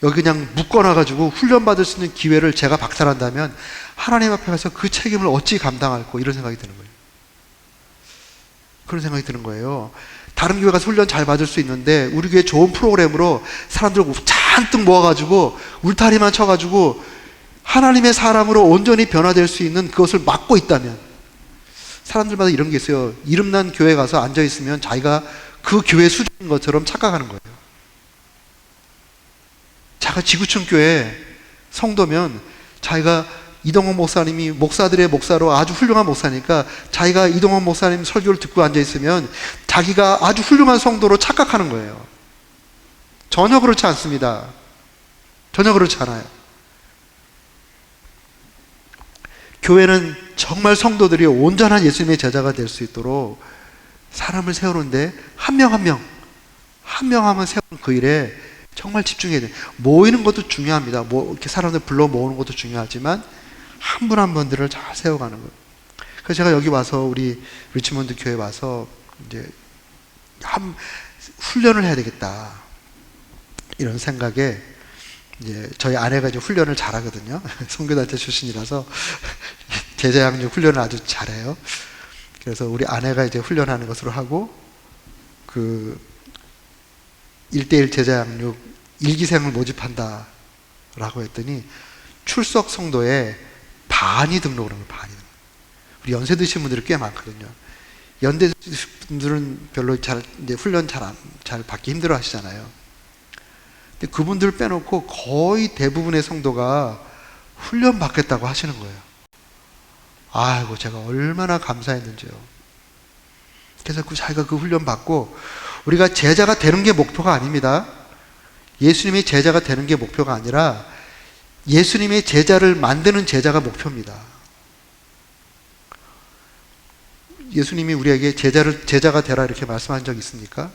여기 그냥 묶어놔가지고 훈련받을 수 있는 기회를 제가 박탈한다면 하나님 앞에 가서 그 책임을 어찌 감당할까, 이런 생각이 드는 거예요. 그런 생각이 드는 거예요. 다른 교회 가서 훈련 잘 받을 수 있는데 우리 교회 좋은 프로그램으로 사람들 잔뜩 모아가지고 울타리만 쳐가지고 하나님의 사람으로 온전히 변화될 수 있는 그것을 막고 있다면, 사람들마다 이런 게 있어요. 이름난 교회 가서 앉아있으면 자기가 그 교회 수준인 것처럼 착각하는 거예요. 자기가 지구촌 교회 성도면 자기가 이동원 목사님이 목사들의 목사로 아주 훌륭한 목사니까 자기가 이동원 목사님 설교를 듣고 앉아있으면 자기가 아주 훌륭한 성도로 착각하는 거예요. 전혀 그렇지 않습니다. 전혀 그렇지 않아요. 교회는 정말 성도들이 온전한 예수님의 제자가 될 수 있도록 사람을 세우는데 한 명 한 명 세우는 그 일에 정말 집중해야 돼요. 모이는 것도 중요합니다. 뭐 이렇게 사람들 불러 모으는 것도 중요하지만 한 분 한 분들을 잘 세워가는 거예요. 그래서 제가 여기 와서 우리 리치몬드 교회 와서 이제 훈련을 해야 되겠다, 이런 생각에 이제 저희 아내가 이제 훈련을 잘하거든요. 선교단체 출신이라서 제자 양육 훈련을 아주 잘해요. 그래서 우리 아내가 이제 훈련하는 것으로 하고 그 1대1 제자 양육 일기생을 모집한다 라고 했더니 출석 성도의 반이 등록을 한 거예요. 반이. 우리 연세 드신 분들이 꽤 많거든요. 연대 분들은 별로 이제 훈련 잘 받기 힘들어 하시잖아요. 근데 그분들 빼놓고 거의 대부분의 성도가 훈련 받겠다고 하시는 거예요. 아이고, 제가 얼마나 감사했는지요. 그래서 자기가 그 훈련 받고, 우리가 제자가 되는 게 목표가 아닙니다. 예수님이 제자가 되는 게 목표가 아니라 예수님의 제자를 만드는 제자가 목표입니다. 예수님이 우리에게 제자가 되라 이렇게 말씀한 적 있습니까?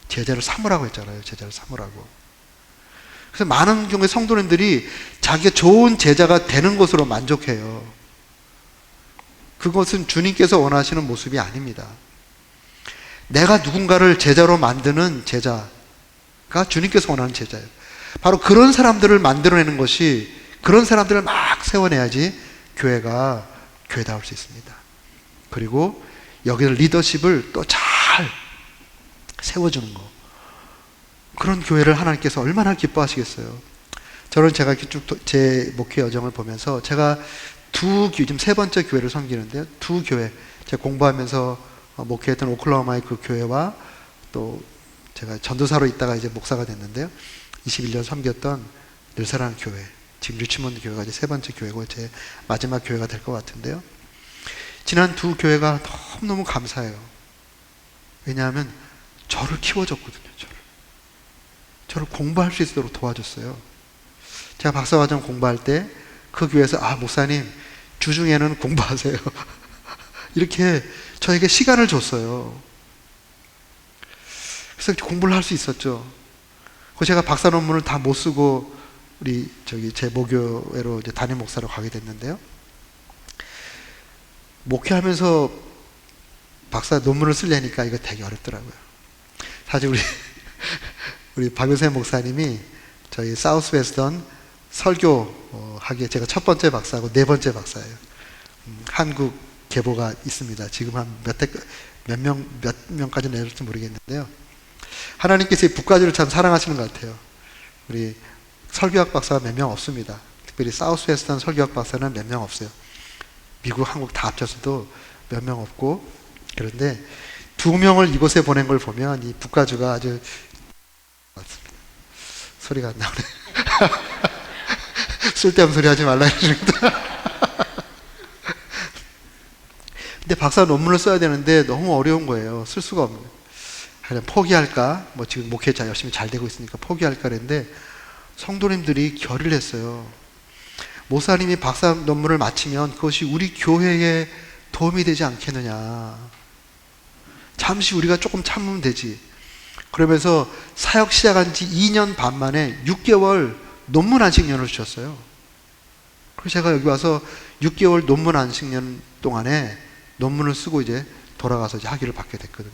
제자를 삼으라고 했잖아요. 제자를 삼으라고. 그래서 많은 경우에 성도님들이 자기가 좋은 제자가 되는 것으로 만족해요. 그것은 주님께서 원하시는 모습이 아닙니다. 내가 누군가를 제자로 만드는 제자가 주님께서 원하는 제자예요. 바로 그런 사람들을 만들어내는 것이, 그런 사람들을 막 세워내야지 교회가 교회다울 수 있습니다. 그리고 여기서 리더십을 또 잘 세워주는 거, 그런 교회를 하나님께서 얼마나 기뻐하시겠어요. 저는 제가 쭉 제 목회 여정을 보면서 제가 지금 3번째 교회를 섬기는데요, 2교회 제가 공부하면서 목회했던 오클라호마의 그 교회와 또 제가 전도사로 있다가 이제 목사가 됐는데요. 21년 섬겼던 늘사랑 교회, 지금 리치몬드 교회가 이제 세 번째 교회고 제 마지막 교회가 될 것 같은데요. 지난 두 교회가 너무너무 감사해요. 왜냐하면 저를 키워줬거든요. 저를 공부할 수 있도록 도와줬어요. 제가 박사과정 공부할 때 그 교회에서 목사님 주중에는 공부하세요. 이렇게 저에게 시간을 줬어요. 그래서 공부를 할 수 있었죠. 그 제가 박사 논문을 다 못 쓰고 우리 제 모교회로 이제 담임 목사로 가게 됐는데요. 목회하면서 박사 논문을 쓰려니까 이거 되게 어렵더라고요. 사실 우리 박효세 목사님이 저희 사우스 웨스턴 설교 하기에 제가 첫 번째 박사고 네 번째 박사예요. 한국 계보가 있습니다. 지금 한 몇 명까지 내릴지 모르겠는데요. 하나님께서 이 북가주를 참 사랑하시는 것 같아요. 우리 설교학 박사가 몇 명 없습니다. 특별히 사우스 웨스턴 설교학 박사는 몇 명 없어요. 미국, 한국 다 합쳐서도 몇 명 없고, 그런데 두 명을 이곳에 보낸 걸 보면 이 북가주가 아주 소리가 안 나오네. 쓸데없는 소리 하지 말라 이러니까. 근데 박사 논문을 써야 되는데 너무 어려운 거예요. 쓸 수가 없는 거예요. 그냥 포기할까? 지금 목회 열심히 잘 되고 있으니까 포기할까 그랬는데 성도님들이 결의를 했어요. 목사님이 박사 논문을 마치면 그것이 우리 교회에 도움이 되지 않겠느냐. 잠시 우리가 조금 참으면 되지. 그러면서 사역 시작한 지 2년 반 만에 6개월 논문 안식년을 주셨어요. 그래서 제가 여기 와서 6개월 논문 안식년 동안에 논문을 쓰고 이제 돌아가서 이제 학위를 받게 됐거든요.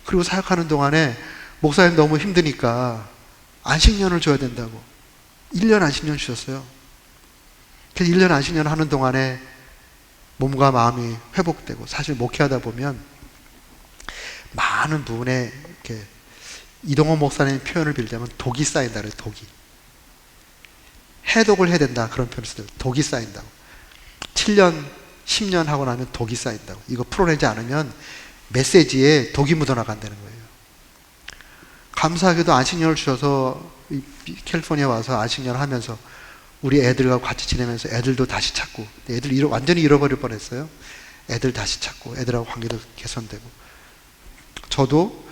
그리고 사역하는 동안에 목사님 너무 힘드니까 안식년을 줘야 된다고 1년 안식년 주셨어요. 그래서 1년 안식년 하는 동안에 몸과 마음이 회복되고, 사실 목회하다 보면 많은 부분에 이렇게 이동호 목사님 표현을 빌자면 독이 쌓인다 그래요. 독이. 해독을 해야 된다 그런 표현을 써요. 독이 쌓인다고. 7년 10년 하고 나면 독이 쌓인다고. 이거 풀어내지 않으면 메시지에 독이 묻어나간다는 거예요. 감사하게도 안식년을 주셔서 캘리포니아 와서 안식년을 하면서 우리 애들과 같이 지내면서 애들도 다시 찾고, 애들 완전히 잃어버릴 뻔했어요. 애들 다시 찾고 애들하고 관계도 개선되고, 저도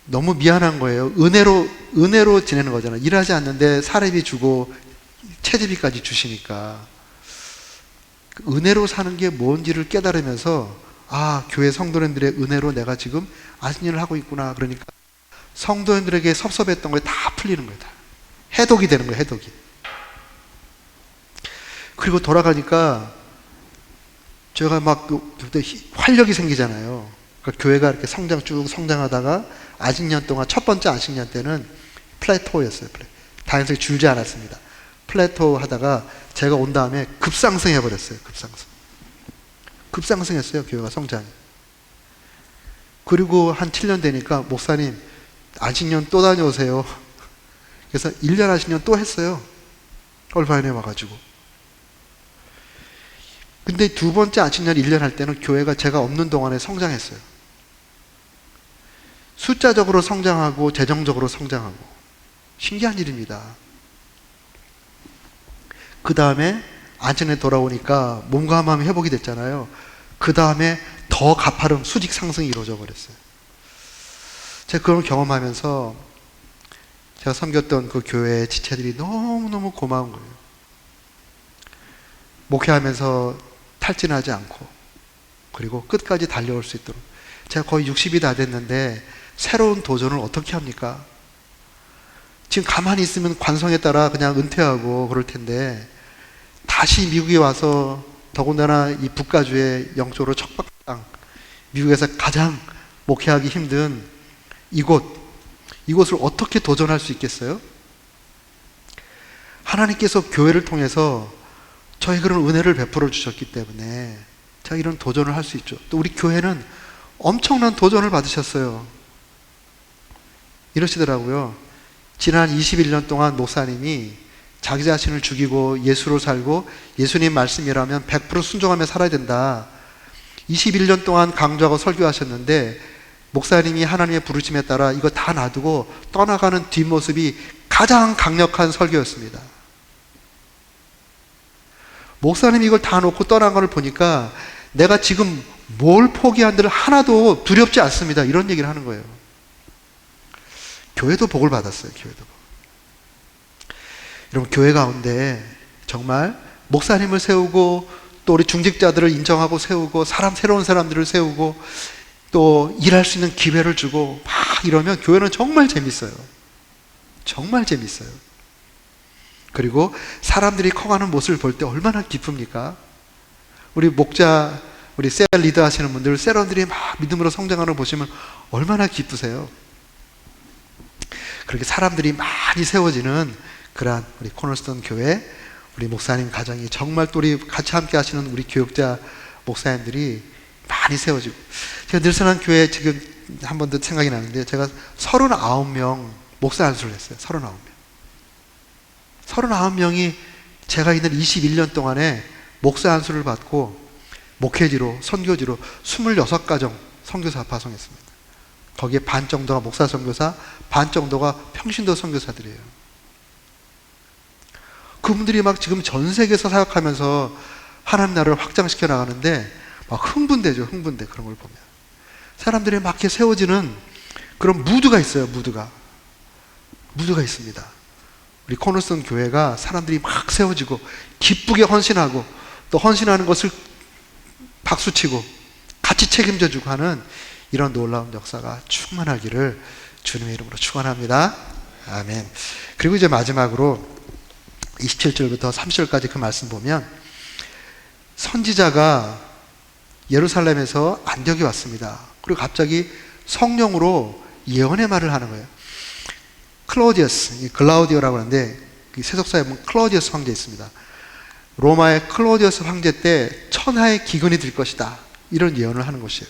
너무 미안한 거예요. 은혜로 지내는 거잖아요. 일하지 않는데 사례비 주고 채집비까지 주시니까 은혜로 사는 게 뭔지를 깨달으면서 교회 성도님들의 은혜로 내가 지금 안식년을 하고 있구나. 그러니까 성도님들에게 섭섭했던 게 다 풀리는 거예요. 다. 해독이 되는 거예요. 해독이. 그리고 돌아가니까 제가 막 활력이 생기잖아요. 그러니까 교회가 이렇게 쭉 성장하다가 안식년 동안 첫 번째 안식년 때는 플래토였어요. 다행히 줄지 않았습니다. 플래토 하다가 제가 온 다음에 급상승해 버렸어요. 급상승했어요. 교회가 성장이. 그리고 한 7년 되니까 목사님 안식년 또 다녀오세요. 그래서 1년 안식년 또 했어요. 얼바인에 와가지고. 근데 두 번째 안식년 1년 할 때는 교회가 제가 없는 동안에 성장했어요. 숫자적으로 성장하고 재정적으로 성장하고 신기한 일입니다. 그 다음에 안식년에 돌아오니까 몸과 마음이 회복이 됐잖아요. 그 다음에 더 가파른 수직 상승이 이루어져 버렸어요. 제가 그걸 경험하면서 제가 섬겼던 그 교회의 지체들이 너무너무 고마운 거예요. 목회하면서 탈진하지 않고, 그리고 끝까지 달려올 수 있도록. 제가 거의 60이 다 됐는데 새로운 도전을 어떻게 합니까? 지금 가만히 있으면 관성에 따라 그냥 은퇴하고 그럴 텐데, 다시 미국에 와서 더군다나 이 북가주의 영적으로 척박한 땅, 미국에서 가장 목회하기 힘든 이곳을 어떻게 도전할 수 있겠어요? 하나님께서 교회를 통해서 저희 그런 은혜를 베풀어 주셨기 때문에 제가 이런 도전을 할 수 있죠. 또 우리 교회는 엄청난 도전을 받으셨어요. 이러시더라고요. 지난 21년 동안 목사님이 자기 자신을 죽이고 예수로 살고 예수님 말씀이라면 100% 순종하며 살아야 된다. 21년 동안 강조하고 설교하셨는데 목사님이 하나님의 부르심에 따라 이거 다 놔두고 떠나가는 뒷모습이 가장 강력한 설교였습니다. 목사님이 이걸 다 놓고 떠난 걸 보니까 내가 지금 뭘 포기한들 하나도 두렵지 않습니다. 이런 얘기를 하는 거예요. 교회도 복을 받았어요. 교회도 복. 여러분, 교회 가운데 정말 목사님을 세우고 또 우리 중직자들을 인정하고 세우고 새로운 사람들을 세우고 또 일할 수 있는 기회를 주고 막 이러면 교회는 정말 재밌어요. 정말 재밌어요. 그리고 사람들이 커가는 모습을 볼 때 얼마나 기쁩니까? 우리 목자, 우리 셀 리더 하시는 분들, 셀원들이 막 믿음으로 성장하는 걸 보시면 얼마나 기쁘세요? 그렇게 사람들이 많이 세워지는 그러한 우리 코너스톤 교회, 우리 목사님 가정이 정말 또 우리 같이 함께 하시는 우리 교육자 목사님들이 많이 세워지고, 제가 늘선한 교회 지금 한 번 더 생각이 나는데, 제가 39명 목사 안수를 했어요. 39명. 39명이 제가 있는 21년 동안에 목사 안수를 받고 목회지로, 선교지로 26가정 선교사 파송했습니다. 거기에 반 정도가 목사 선교사, 반 정도가 평신도 선교사들이에요. 그분들이 막 지금 전 세계에서 사역하면서 하나님 나라를 확장시켜 나가는데 막 흥분되죠. 흥분돼. 그런 걸 보면 사람들이 막 이렇게 세워지는 그런 무드가 있어요. 무드가 있습니다. 우리 코너스톤 교회가 사람들이 막 세워지고 기쁘게 헌신하고 또 헌신하는 것을 박수치고 같이 책임져주고 하는 이런 놀라운 역사가 충만하기를 주님의 이름으로 축원합니다. 아멘. 그리고 이제 마지막으로 27절부터 30절까지 그 말씀 보면, 선지자가 예루살렘에서 안디옥에 왔습니다. 그리고 갑자기 성령으로 예언의 말을 하는 거예요. 클라우디어스, 글라우디오라고 하는데 세속사에 보면 클라우디어스 황제 있습니다. 로마의 클라우디어스 황제 때 천하의 기근이 들 것이다, 이런 예언을 하는 것이에요.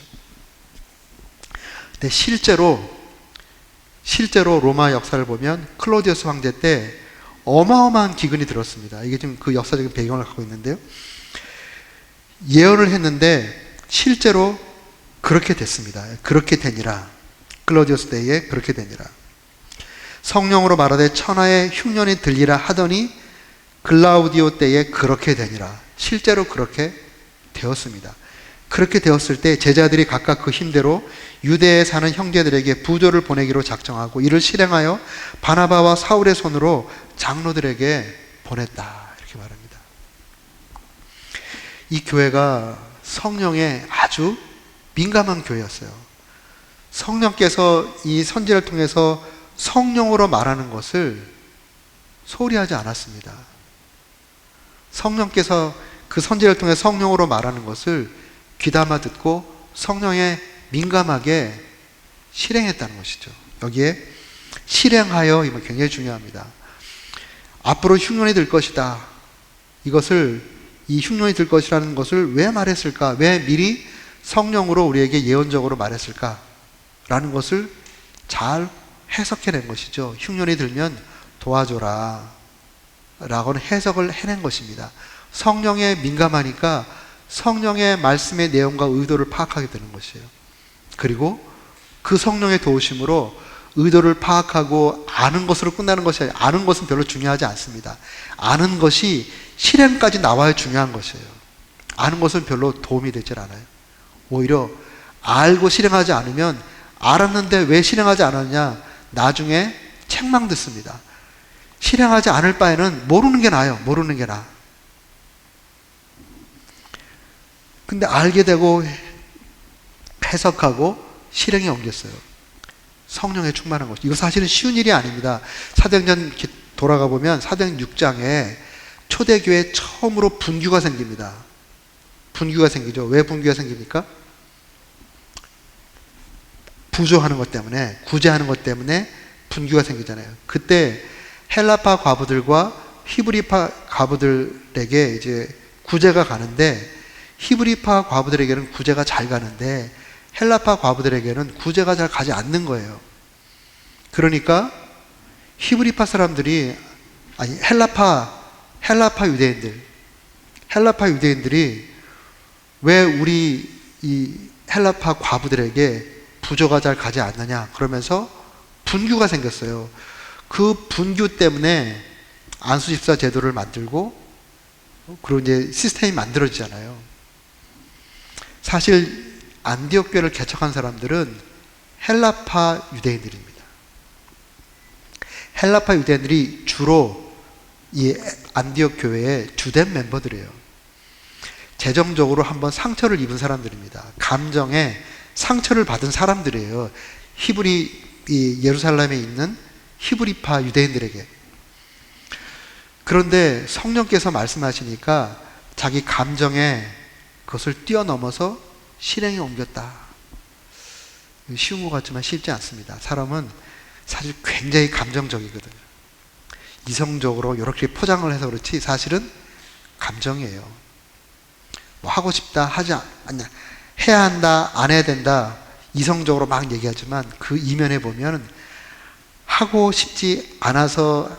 근데 실제로 로마 역사를 보면 클라우디어스 황제 때 어마어마한 기근이 들었습니다. 이게 지금 그 역사적인 배경을 갖고 있는데요. 예언을 했는데 실제로 그렇게 됐습니다. 그렇게 되니라. 클라우디오스 때에 그렇게 되니라. 성령으로 말하되 천하의 흉년이 들리라 하더니 글라우디오 때에 그렇게 되니라. 실제로 그렇게 되었습니다. 그렇게 되었을 때 제자들이 각각 그 힘대로 유대에 사는 형제들에게 부조를 보내기로 작정하고 이를 실행하여 바나바와 사울의 손으로 장로들에게 보냈다, 이렇게 말합니다. 이 교회가 성령에 아주 민감한 교회였어요. 성령께서 이 선지를 통해서 성령으로 말하는 것을 소홀히 하지 않았습니다. 성령께서 그 선지를 통해 성령으로 말하는 것을 귀담아 듣고 성령에 민감하게 실행했다는 것이죠. 여기에 실행하여, 이건 굉장히 중요합니다. 앞으로 흉년이 들 것이다. 이 흉년이 들 것이라는 것을 왜 말했을까? 왜 미리 성령으로 우리에게 예언적으로 말했을까? 라는 것을 잘 해석해낸 것이죠. 흉년이 들면 도와줘라 라고는 해석을 해낸 것입니다. 성령에 민감하니까 성령의 말씀의 내용과 의도를 파악하게 되는 것이에요. 그리고 그 성령의 도우심으로 의도를 파악하고 아는 것으로 끝나는 것이 아니라, 아는 것은 별로 중요하지 않습니다. 아는 것이 실행까지 나와야 중요한 것이에요. 아는 것은 별로 도움이 되질 않아요. 오히려 알고 실행하지 않으면, 알았는데 왜 실행하지 않았냐, 나중에 책망 듣습니다. 실행하지 않을 바에는 모르는 게 나아요. 모르는 게 나아. 근데 알게 되고 해석하고 실행에 옮겼어요. 성령에 충만한 것. 이거 사실은 쉬운 일이 아닙니다. 사도행전 돌아가 보면 사도행 6장에 초대교회 처음으로 분규가 생깁니다. 분규가 생기죠. 왜 분규가 생깁니까? 부조하는 것 때문에, 구제하는 것 때문에 분규가 생기잖아요. 그때 헬라파 과부들과 히브리파 과부들에게 이제 구제가 가는데, 히브리파 과부들에게는 구제가 잘 가는데 헬라파 과부들에게는 구제가 잘 가지 않는 거예요. 그러니까 히브리파 사람들이, 아니 헬라파 유대인들이 왜 우리 이 헬라파 과부들에게 부조가 잘 가지 않느냐 그러면서 분규가 생겼어요. 그 분규 때문에 안수집사 제도를 만들고 그리고 이제 시스템이 만들어지잖아요. 사실 안디옥 교회를 개척한 사람들은 헬라파 유대인들입니다. 헬라파 유대인들이 주로 이 안디옥 교회의 주된 멤버들이에요. 재정적으로 한번 상처를 입은 사람들입니다. 감정에 상처를 받은 사람들이에요. 이 예루살렘에 있는 히브리파 유대인들에게. 그런데 성령께서 말씀하시니까 자기 감정에 그것을 뛰어넘어서 실행에 옮겼다. 쉬운 것 같지만 쉽지 않습니다. 사람은 사실 굉장히 감정적이거든요. 이성적으로 이렇게 포장을 해서 그렇지 사실은 감정이에요. 뭐 하고 싶다, 하지 않냐, 해야 한다, 안 해야 된다, 이성적으로 막 얘기하지만 그 이면에 보면 하고 싶지 않아서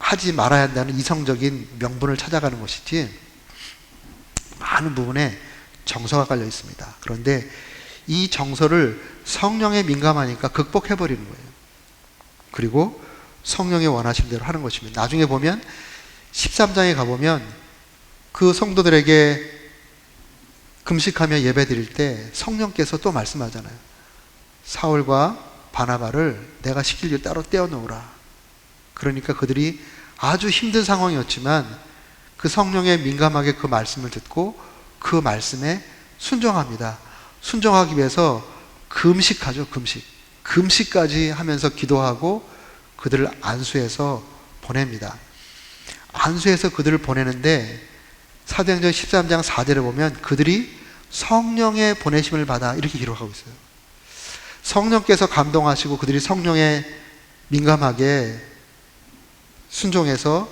하지 말아야 한다는 이성적인 명분을 찾아가는 것이지 많은 부분에 정서가 깔려 있습니다. 그런데 이 정서를 성령에 민감하니까 극복해버리는 거예요. 그리고 성령이 원하시는 대로 하는 것입니다. 나중에 보면 13장에 가보면 그 성도들에게 금식하며 예배 드릴 때 성령께서 또 말씀하잖아요. 사울과 바나바를 내가 시킬 일 따로 떼어놓으라. 그러니까 그들이 아주 힘든 상황이었지만 그 성령에 민감하게 그 말씀을 듣고 그 말씀에 순종합니다. 순종하기 위해서 금식하죠. 금식까지 하면서 기도하고 그들을 안수해서 보냅니다. 안수해서 그들을 보내는데 사도행전 13장 4절에 보면 그들이 성령의 보내심을 받아 이렇게 기록하고 있어요. 성령께서 감동하시고 그들이 성령에 민감하게 순종해서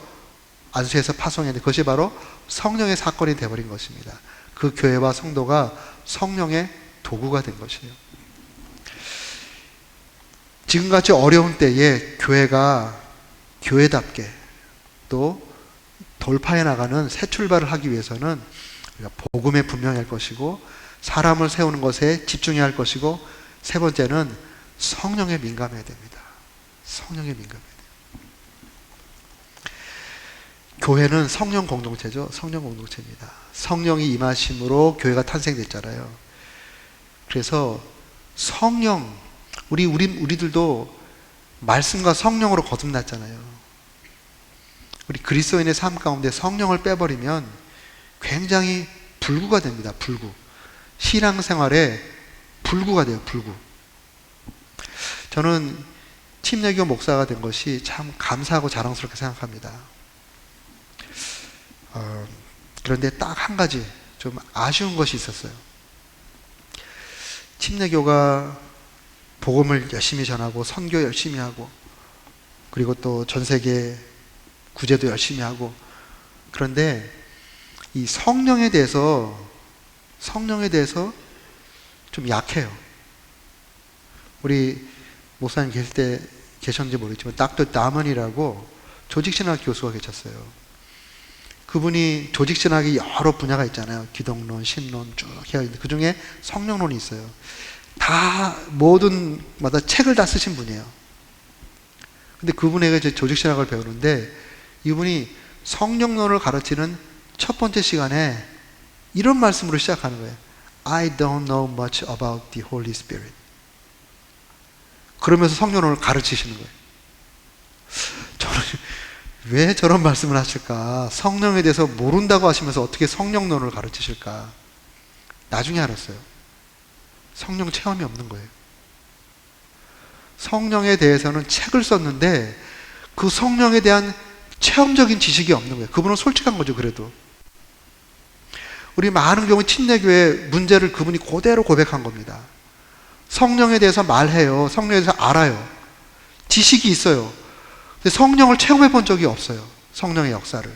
안수해서 파송했는데 그것이 바로 성령의 사건이 되어버린 것입니다. 그 교회와 성도가 성령의 도구가 된 것이에요. 지금같이 어려운 때에 교회가 교회답게 또 돌파해 나가는 새 출발을 하기 위해서는 우리가 복음에 분명할 것이고 사람을 세우는 것에 집중해야 할 것이고 세 번째는 성령에 민감해야 됩니다. 성령에 민감해야 돼요. 교회는 성령 공동체죠. 성령 공동체입니다. 성령이 임하심으로 교회가 탄생됐잖아요. 그래서 성령, 우리들도 말씀과 성령으로 거듭났잖아요. 우리 그리스도인의 삶 가운데 성령을 빼버리면 굉장히 불구가 됩니다. 불구. 신앙생활에 불구가 돼요. 불구. 저는 침례교 목사가 된 것이 참 감사하고 자랑스럽게 생각합니다. 그런데 딱 한 가지 좀 아쉬운 것이 있었어요. 침례교가 복음을 열심히 전하고 선교 열심히 하고 그리고 또 전 세계 구제도 열심히 하고 그런데 이 성령에 대해서 좀 약해요. 우리 목사님 계실 때 계셨는지 모르겠지만 닥터 다먼이라고 조직신학 교수가 계셨어요. 그분이 조직신학이 여러 분야가 있잖아요. 기독론, 신론 쭉 해야 있는데 그 중에 성령론이 있어요. 다 모든 마다 책을 다 쓰신 분이에요. 근데 그분에게 이제 조직신학을 배우는데 이분이 성령론을 가르치는 첫 번째 시간에 이런 말씀으로 시작하는 거예요. I don't know much about the Holy Spirit. 그러면서 성령론을 가르치시는 거예요. 저는 왜 저런 말씀을 하실까? 성령에 대해서 모른다고 하시면서 어떻게 성령론을 가르치실까? 나중에 알았어요. 성령 체험이 없는 거예요. 성령에 대해서는 책을 썼는데 그 성령에 대한 체험적인 지식이 없는 거예요. 그분은 솔직한 거죠. 그래도 우리 많은 경우 침례교회 문제를 그분이 그대로 고백한 겁니다. 성령에 대해서 말해요. 성령에 대해서 알아요. 지식이 있어요. 근데 성령을 체험해 본 적이 없어요. 성령의 역사를.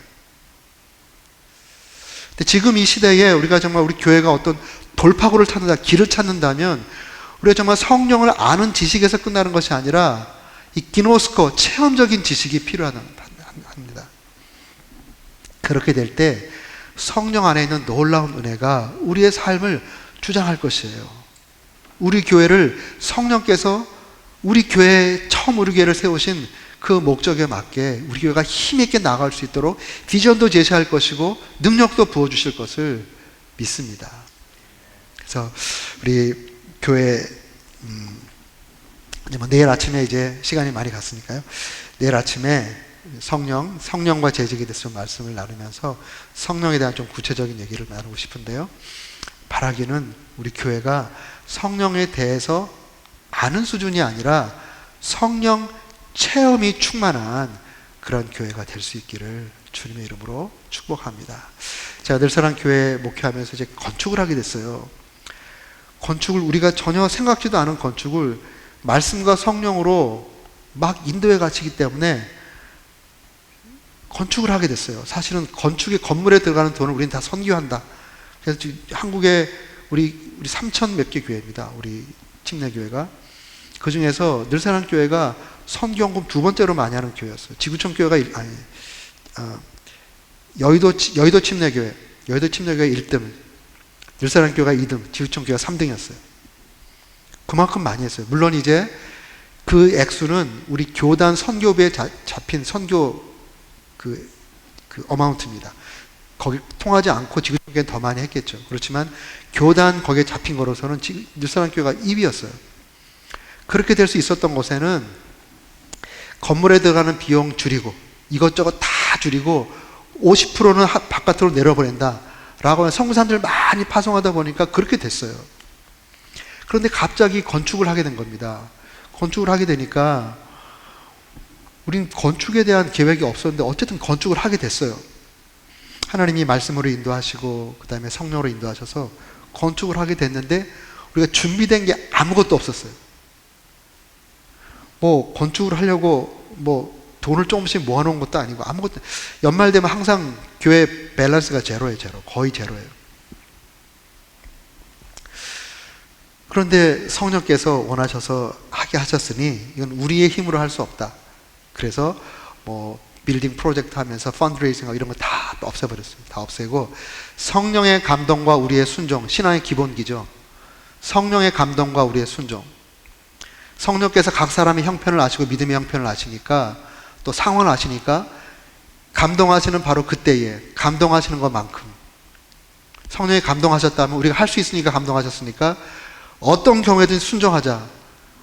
근데 지금 이 시대에 우리가 정말 우리 교회가 어떤 돌파구를 찾는다, 길을 찾는다면 우리가 정말 성령을 아는 지식에서 끝나는 것이 아니라 이 기노스코, 체험적인 지식이 필요합니다. 그렇게 될 때 성령 안에 있는 놀라운 은혜가 우리의 삶을 주장할 것이에요. 우리 교회를 성령께서 우리 교회에 처음 우리 교회를 세우신 그 목적에 맞게 우리 교회가 힘있게 나아갈 수 있도록 비전도 제시할 것이고 능력도 부어주실 것을 믿습니다. 그래서 우리 교회 내일 아침에 이제 시간이 많이 갔으니까요. 내일 아침에 성령과 재직에 대해서 좀 말씀을 나누면서 성령에 대한 좀 구체적인 얘기를 나누고 싶은데요. 바라기는 우리 교회가 성령에 대해서 아는 수준이 아니라 성령 체험이 충만한 그런 교회가 될 수 있기를 주님의 이름으로 축복합니다. 제가 늘사랑 교회 목회하면서 이제 건축을 하게 됐어요. 건축을 우리가 전혀 생각지도 않은 건축을 말씀과 성령으로 막 인도해 가시기 때문에 건축을 하게 됐어요. 사실은 건축의 건물에 들어가는 돈을 우리는 다 선교한다. 그래서 한국에 우리 3,000 몇 개 교회입니다. 우리 침례교회가. 그 중에서 늘사랑 교회가 선교헌금 2번째로 많이 하는 교회였어요. 지구촌 교회가 여의도 침례교회 1등, 늘사랑 교회가 2등, 지구촌 교회가 3등이었어요. 그만큼 많이 했어요. 물론 이제 그 액수는 우리 교단 선교부에 잡힌 선교 그 어마운트입니다. 거기 통하지 않고 지구촌 교회는 더 많이 했겠죠. 그렇지만 교단 거기에 잡힌 거로서는 늘사랑 교회가 2위였어요. 그렇게 될 수 있었던 곳에는 건물에 들어가는 비용 줄이고 이것저것 다 줄이고 50%는 바깥으로 내려보낸다 라고 성산들 많이 파송하다 보니까 그렇게 됐어요. 그런데 갑자기 건축을 하게 된 겁니다. 건축을 하게 되니까 우린 건축에 대한 계획이 없었는데 어쨌든 건축을 하게 됐어요. 하나님이 말씀으로 인도하시고 그 다음에 성령으로 인도하셔서 건축을 하게 됐는데 우리가 준비된 게 아무것도 없었어요. 뭐 건축을 하려고 뭐 돈을 조금씩 모아놓은 것도 아니고 아무것도. 연말 되면 항상 교회 밸런스가 제로예요. 거의 제로예요. 그런데 성령께서 원하셔서 하게 하셨으니 이건 우리의 힘으로 할 수 없다. 그래서 뭐 빌딩 프로젝트 하면서 펀드레이징하고 이런 거 다 없애버렸어요. 다 없애고 성령의 감동과 우리의 순종, 신앙의 기본기죠. 성령의 감동과 우리의 순종. 성령께서 각 사람의 형편을 아시고 믿음의 형편을 아시니까 또 상황을 아시니까 감동하시는 바로 그때에 감동하시는 것만큼 성령이 감동하셨다면 우리가 할 수 있으니까 감동하셨으니까 어떤 경우에든 순종하자.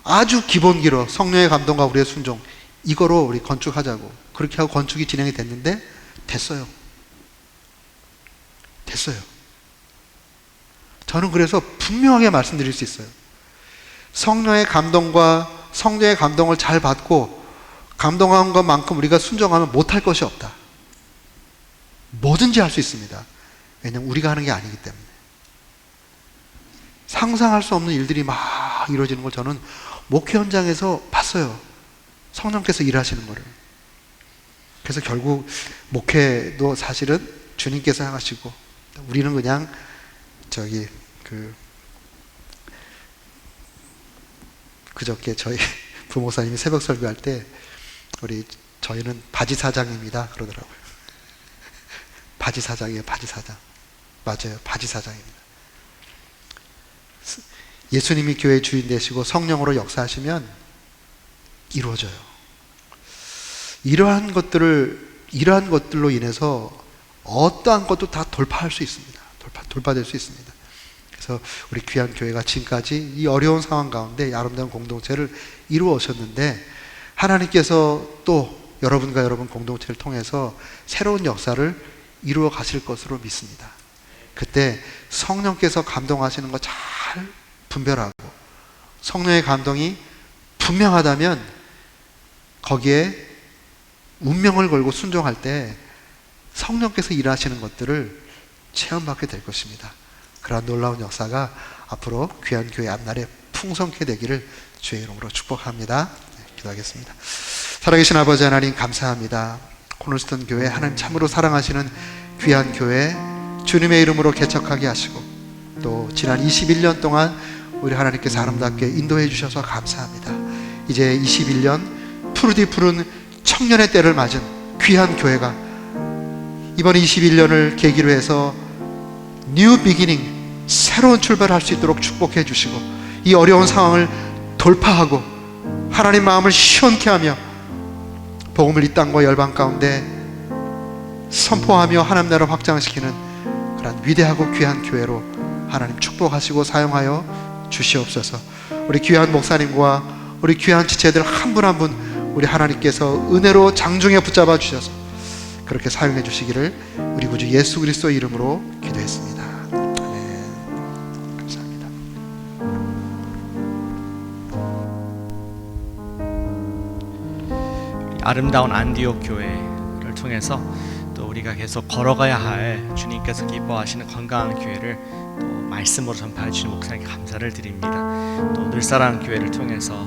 아주 기본기로 성령의 감동과 우리의 순종 이거로 우리 건축하자고 그렇게 하고 건축이 진행이 됐는데 됐어요. 저는 그래서 분명하게 말씀드릴 수 있어요. 성령의 감동과 성령의 감동을 잘 받고 감동한 것만큼 우리가 순종하면 못할 것이 없다. 뭐든지 할 수 있습니다. 왜냐하면 우리가 하는 게 아니기 때문에. 상상할 수 없는 일들이 막 이루어지는 걸 저는 목회 현장에서 봤어요. 성령께서 일하시는 거를. 그래서 결국 목회도 사실은 주님께서 하시고 우리는 그냥 그저께 저희 부목사님이 새벽 설교할 때 저희는 바지 사장입니다 그러더라고요. 바지 사장이에요. 바지 사장. 맞아요. 바지 사장입니다. 예수님이 교회의 주인 되시고 성령으로 역사하시면 이루어져요. 이러한 것들로 인해서 어떠한 것도 다 돌파할 수 있습니다. 돌파될 수 있습니다. 그래서 우리 귀한 교회가 지금까지 이 어려운 상황 가운데 아름다운 공동체를 이루어 오셨는데 하나님께서 또 여러분과 여러분 공동체를 통해서 새로운 역사를 이루어 가실 것으로 믿습니다. 그때 성령께서 감동하시는 거 잘 분별하고 성령의 감동이 분명하다면 거기에 운명을 걸고 순종할 때 성령께서 일하시는 것들을 체험받게 될 것입니다. 그러한 놀라운 역사가 앞으로 귀한 교회 앞날에 풍성케 되기를 주의 이름으로 축복합니다. 기도하겠습니다. 살아계신 아버지 하나님 감사합니다. 코널스톤 교회 하나님 참으로 사랑하시는 귀한 교회 주님의 이름으로 개척하게 하시고 또 지난 21년 동안 우리 하나님께서 아름답게 인도해 주셔서 감사합니다. 이제 21년 푸르디 푸른 청년의 때를 맞은 귀한 교회가 이번 21년을 계기로 해서 뉴 비기닝 새로운 출발할 수 있도록 축복해 주시고, 이 어려운 상황을 돌파하고 하나님 마음을 시원케 하며 복음을 이 땅과 열방 가운데 선포하며 하나님 나라 확장시키는 그런 위대하고 귀한 교회로 하나님 축복하시고 사용하여 주시옵소서. 우리 귀한 목사님과 우리 귀한 지체들 한 분 한 분 우리 하나님께서 은혜로 장중에 붙잡아 주셔서 그렇게 사용해 주시기를 우리 구주 예수 그리스도 이름으로 기도했습니다. 아멘. 감사합니다. 아름다운 안디옥 교회를 통해서 또 우리가 계속 걸어가야 할 주님께서 기뻐하시는 건강한 교회를 또 말씀으로 전파해 주신 목사님께 감사를 드립니다. 또 늘사랑 교회를 통해서